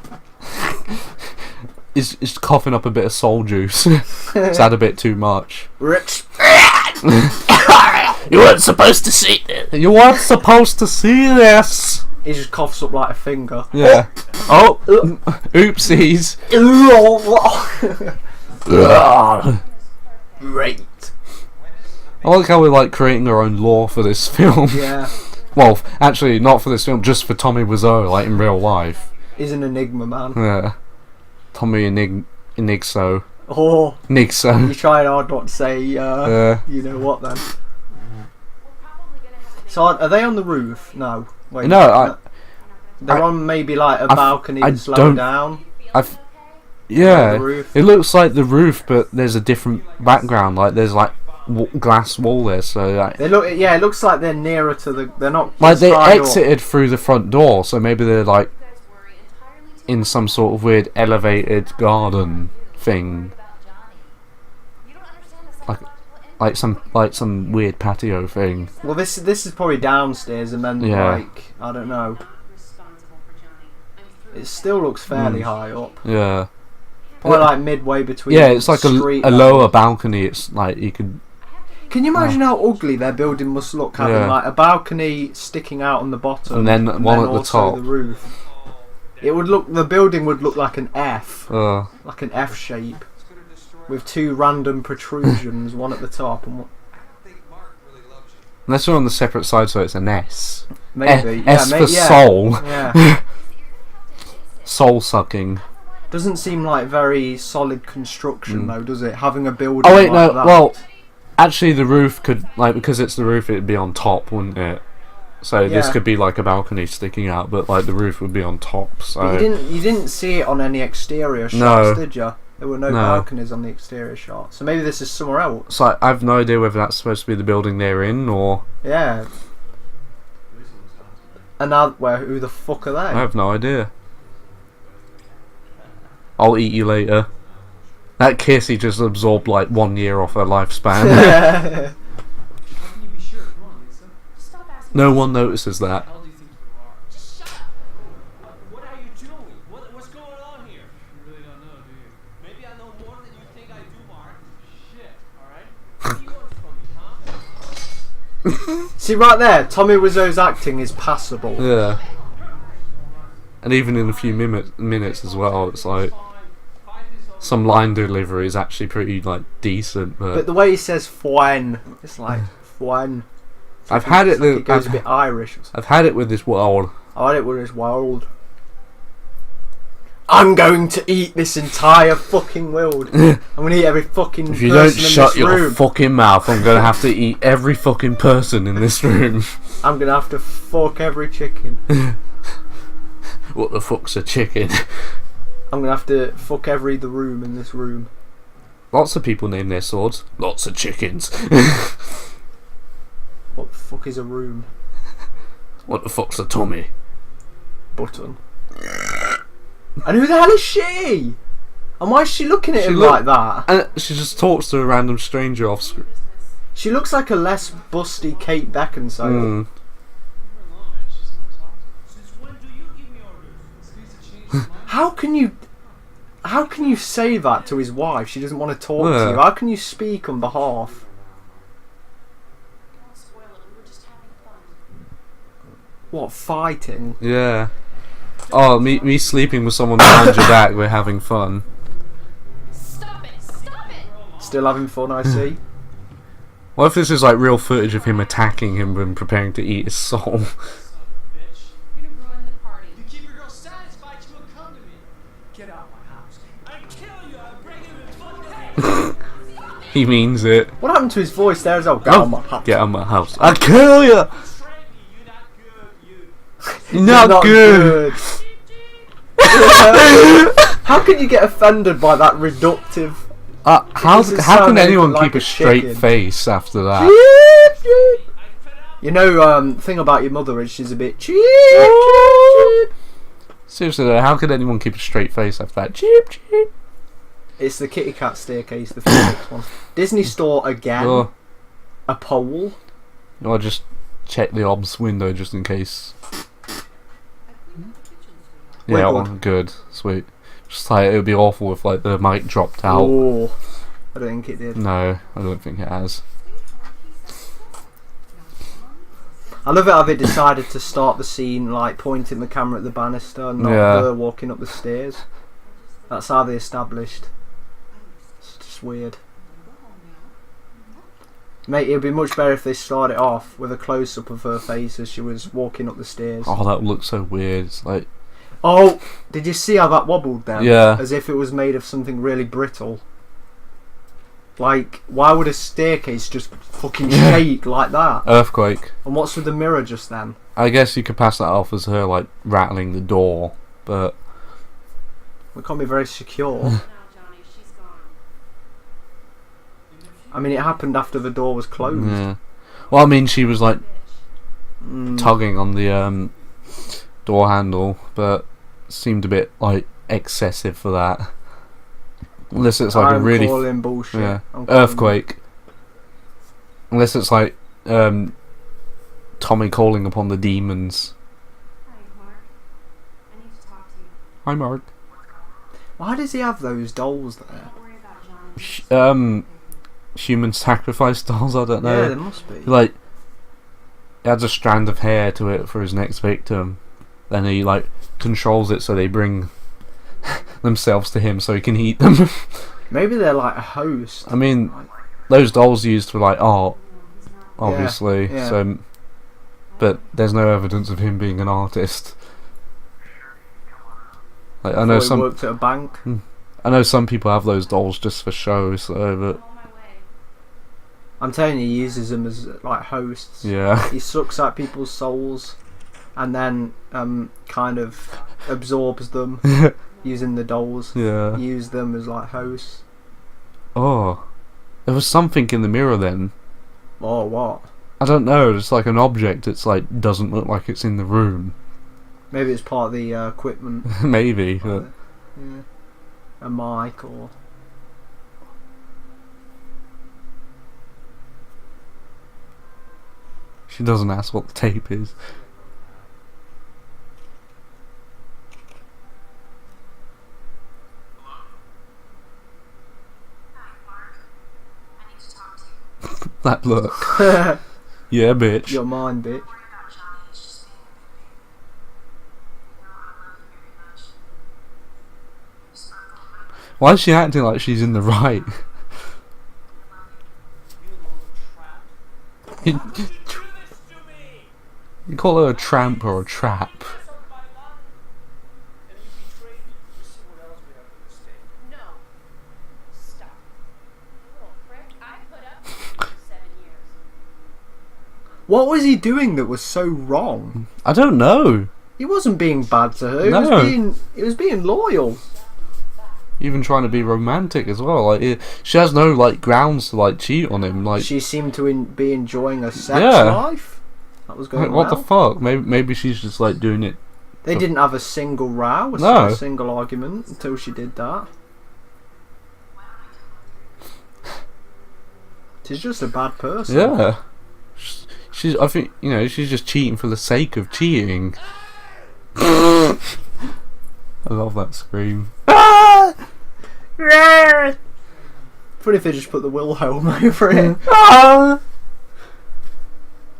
He's coughing up a bit of soul juice. It's had a bit too much. Rich. You weren't supposed to see this. You weren't supposed to see this. He just coughs up like a finger. Yeah. Oh. Oopsies. Great. I like how we're like creating our own lore for this film. Yeah. Well, actually, not for this film, just for Tommy Wiseau, like in real life. He's an enigma, man. Yeah. Tommy Enigso. Oh. Nigso. You tried hard not to say, you know what then. So are they on the roof? No. Wait. No, they're on maybe like a balcony that's lower down. Yeah, the roof. It looks like the roof, but there's a different background. Like there's like glass wall there, so like, they look. Yeah, it looks like they're nearer to the. They're not. Like they exited through the front door, so maybe they're like in some sort of weird elevated garden thing. Like some weird patio thing. Well, this is probably downstairs, and then like I don't know. It still looks fairly high up. Yeah. Probably like midway between. Yeah, it's like a lower balcony. It's like you could. Can you imagine how ugly their building must look, having like a balcony sticking out on the bottom, and then one at the top, the roof. It would look. The building would look like an F, like an F shape, with two random protrusions, one at the top and one. Unless we're on the separate side, so it's an S. Maybe. S for soul. Yeah. Soul sucking. Doesn't seem like very solid construction though, does it? Having a building. Oh wait, like no. that. Well, actually, the roof could because it's the roof, it'd be on top, wouldn't it? So this could be like a balcony sticking out, but like the roof would be on top. So but you didn't see it on any exterior shots, did you? There were no balconies on the exterior shots, so maybe this is somewhere else. So I have no idea whether that's supposed to be the building they're in or. Yeah. And now, who the fuck are they? I have no idea. I'll eat you later. That kiss, he just absorbed like 1 year off her lifespan. How can you be sure? Come on, Lisa. Stop asking. No one notices that. How do you think you are? Just shut up. What are you doing? What's going on here? You really don't know, do you? Maybe I know more than you think I do, Mark. Shit, alright? What do you want from me, huh? See right there, Tommy Wiseau's acting is passable. Yeah. And even in a few minutes as well, it's like some line delivery is actually pretty like decent. But the way he says "fuen," it's like "fuen." I've had it. It goes a bit Irish. I've had it with this world. I had it with this world. I'm going to eat this entire fucking world. I'm gonna eat every fucking. If you person don't in shut this your room. fucking mouth, I'm gonna have to eat every fucking person in this room. I'm gonna have to fuck every chicken. What the fuck's a chicken? I'm gonna have to fuck the room in this room. Lots of people name their swords. Lots of chickens. What the fuck is a room? What the fuck's a tummy? Button. And who the hell is she? And why is she looking at him like that? And she just talks to a random stranger off screen. She looks like a less busty Kate Beckinsale. How can you say that to his wife? She doesn't want to talk to you. How can you speak on behalf? Don't spoil it. We were just having fun. What, fighting? Yeah. Oh, me sleeping with someone behind your back. We're having fun. Stop it! Stop it! Still having fun, I see. What if this is like real footage of him attacking him and preparing to eat his soul? You're gonna ruin the party. You keep your girl satisfied, she will come to me. Get out my house. I kill you. I break him in fucking He means it. What happened to his voice there as well? Get out of my house. Get out of my house. I kill you. You're not good. Not good. How can you get offended by that reductive? How does it can sound anyone like keep a a straight chicken? face after that? You know, thing about your mother is she's a bit cheap. Seriously though, how could anyone keep a straight face after that? Cheep cheep. It's the Kitty Cat staircase, the Phoenix one. Disney Store again. Oh. A pole. I'll just check the obs window just in case. We're Yeah, good. well, good, sweet. Just like it would be awful if like the mic dropped out. Oh, I don't think it did. No, I don't think it has. I love it how they decided to start the scene like pointing the camera at the banister, not her walking up the stairs. That's how they established. It's just weird. Mate, it would be much better if they started off with a close-up of her face as she was walking up the stairs. Oh, that would look so weird. It's like, oh, did you see how that wobbled then? Yeah. As if it was made of something really brittle. Like, why would a staircase just fucking shake like that? earthquake. And what's with the mirror just then? I guess you could pass that off as her like rattling the door, but It can't be very secure. Now, Johnny, she's gone. I mean, it happened after the door was closed. yeah. Well, I mean, she was like Bitch. tugging on the door handle, but seemed a bit like excessive for that. Unless it's like I'm a really calling bullshit. yeah I'm calling earthquake. Unless it's like Tommy calling upon the demons. Hi, Mark. I need to talk to you. Hi, Mark. Why does he have those dolls there? Don't worry about Johnny. Human sacrifice dolls. I don't know. Yeah, there must be. Like, he adds a strand of hair to it for his next victim. Then he like controls it so they bring themselves to him so he can eat them. Maybe they're like a host. I mean, those dolls used for like art, He's not. obviously. yeah. So, but there's no evidence of him being an artist. Like, I know Thought he some. worked at a bank. I know some people have those dolls just for show. So, but I'm on my way. I'm telling you, he uses them as like hosts. yeah. He sucks out people's souls, and then kind of absorbs them using the dolls. Yeah. Use them as like hosts. Oh, there was something in the mirror then. Oh, what? I don't know. It's like an object. It's like doesn't look like it's in the room. Maybe it's part of the equipment. Maybe. But Yeah. A mic or. she doesn't ask what the tape is. That look. Yeah, bitch. Your mind, bitch. Why is she acting like she's in the right? You call her a tramp or a trap? No. Stop. Little prick, I put up with you for 7 years. What was he doing that was so wrong? I don't know. He wasn't being bad to her. No. He was being loyal. Even trying to be romantic as well. Like she has no like grounds to like cheat on him. Like she seemed to be enjoying her sex life. That was going like, what well. the fuck? Maybe she's just like doing it. They didn't have a single row, a single argument until she did that. She's just a bad person. Yeah. I think, she's just cheating for the sake of cheating. I love that scream. Funny if they just put the Wilhelm over it.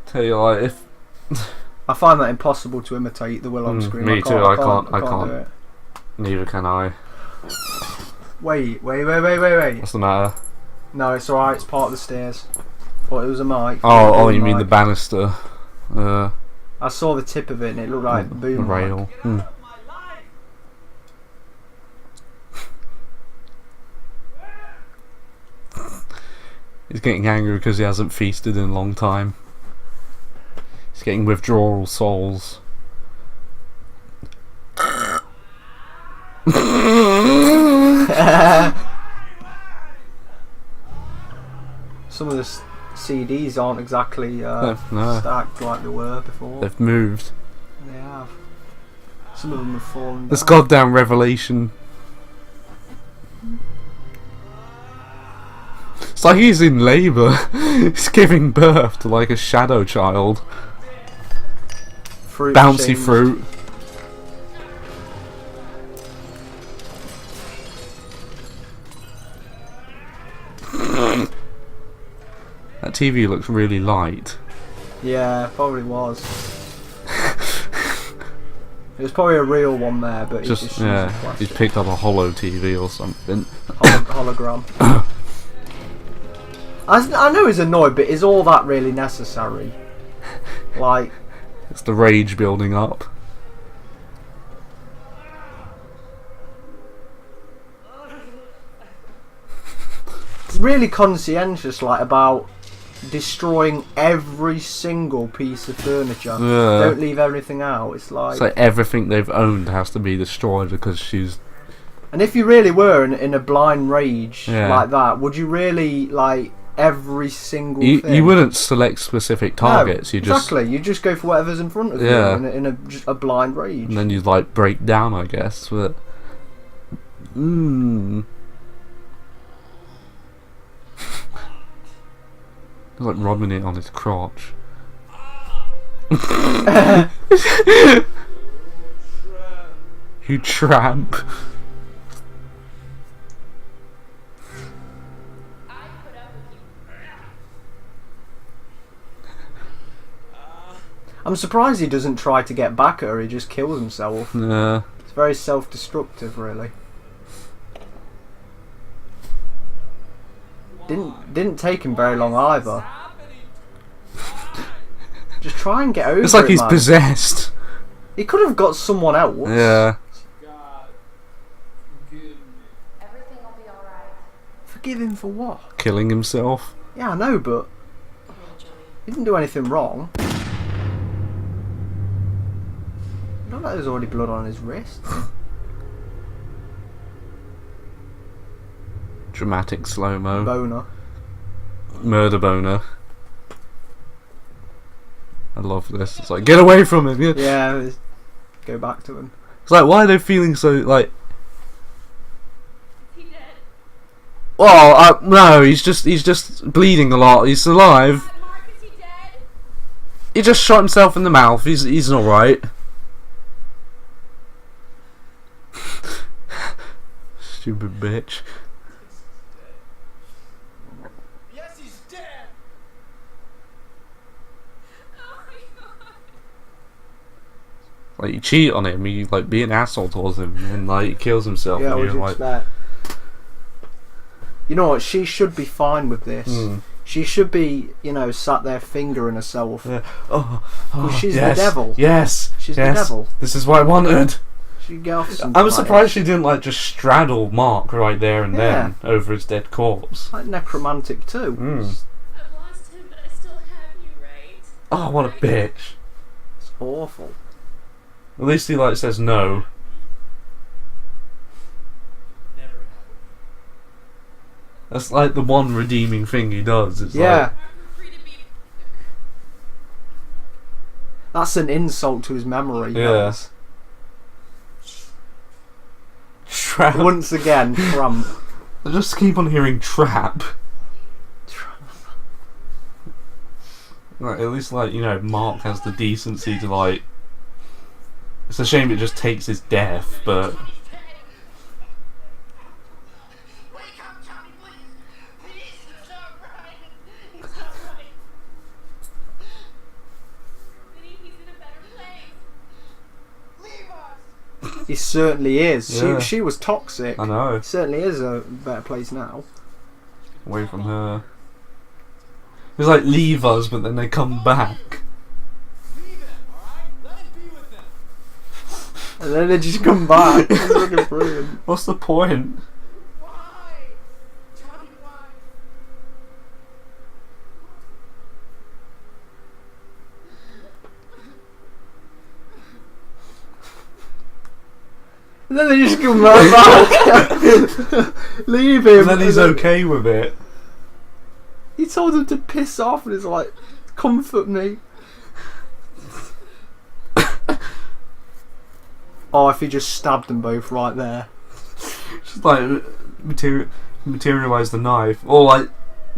Tell you like, if I find that impossible to imitate the Wilhelm scream. Me too. I can't do it. Neither can I. Wait. What's the matter? No, it's alright. It's part of the stairs. Thought it was a mic. Oh, you mean the banister? I saw the tip of it and it looked like a boom rail. He's getting angry because he hasn't feasted in a long time. He's getting withdrawal souls. Some of the CDs aren't exactly stacked like they were before. They've moved. They have. Some of them have fallen This down. goddamn revelation. It's like he's in labour. He's giving birth to like a shadow child. Fruit Bouncy changed. fruit. That TV looks really light. Yeah, probably was. It was probably a real one there, but Just he's just he's picked up a hollow TV or something. hologram. I know he's annoyed, but is all that really necessary? Like, It's the rage building up. really conscientious, like, about destroying every single piece of furniture. Yeah. Don't leave everything out. It's like everything they've owned has to be destroyed because she's. And if you really were in a blind rage like that, would you really like every single thing? You wouldn't select specific targets. No, you just exactly. You just go for whatever's in front of you in just a blind rage. And then you like break down, I guess. But He's like rubbing it on his crotch. You tramp. I'm surprised he doesn't try to get back at her. He just kills himself. Yeah. It's very self-destructive, really. Didn't take him very long either. Just try and get over it. It's like he's man. possessed. He could have got someone else. Yeah. Everything will be alright. Forgive him for what? Killing himself. Yeah, I know, but he didn't do anything wrong. Not like there's already blood on his wrist. Dramatic slow-mo. Boner. Murder boner. I love this. It's like, get away from him. Yeah, go back to him. It's like, why are they feeling so like? Is he dead? Well, no, he's just bleeding a lot. He's alive. Mark, is he dead? He just shot himself in the mouth. He's all right. Stupid bitch. Yes, he's dead. Oh my god. Like, you cheat on him, you like be an asshole towards him, and like he kills himself. Yeah, and what you're do you like, expect? You know what? She should be fine with this. She should be, you know, sat there fingering herself. Yeah. Oh, she's yes, the devil. Yes. She's yes. the devil. This is what I wanted. She get off I was surprised she didn't like just straddle Mark right there and then over his dead corpse. Like necromantic too. Mm. I've lost him, but I still have you, right? Oh, what a bitch. It's awful. At least he like says no. Never happened. That's like the one redeeming thing he does. It's Yeah. like, We're free to be. That's an insult to his memory. Yeah. Trap. Once again, Trump. I just keep on hearing trap. Like, at least, like, you know, Mark has the decency to, like... It's a shame it just takes his death, but... Wake up, Tommy, please. Please, it's not right. It's not right. Vinny, he's in a better place. Leave us. He certainly is. Yeah. She was toxic. I know. He certainly is a better place now. Away from her. It's like, leave us, but then they come back. Leave him, alright? Let him be with them. And then they just come back. It's fucking brilliant. What's the point? Why? Tommy, why? And then they just come right back. Leave him. And then he's okay with it. He told him to piss off and he's like, comfort me. Oh, if he just stabbed them both right there. Just like, materialise the knife. Or like,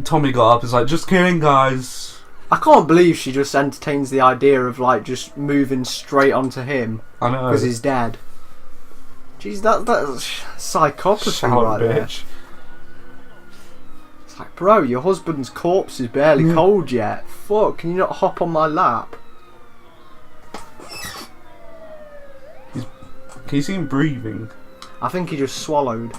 Tommy got up and was like, just kidding, guys. I can't believe she just entertains the idea of like just moving straight onto him I know. because he's dead. Jeez, that's psychopathy Shout, right there. bitch. It's like, bro, your husband's corpse is barely cold yet. Fuck, can you not hop on my lap? Can you see him breathing? I think he just swallowed.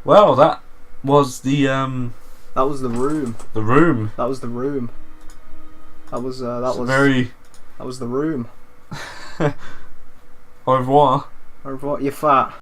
Well, that was the That was the room. the room. That was the room. That was Very that was the room. au revoir. Or what? You're fat.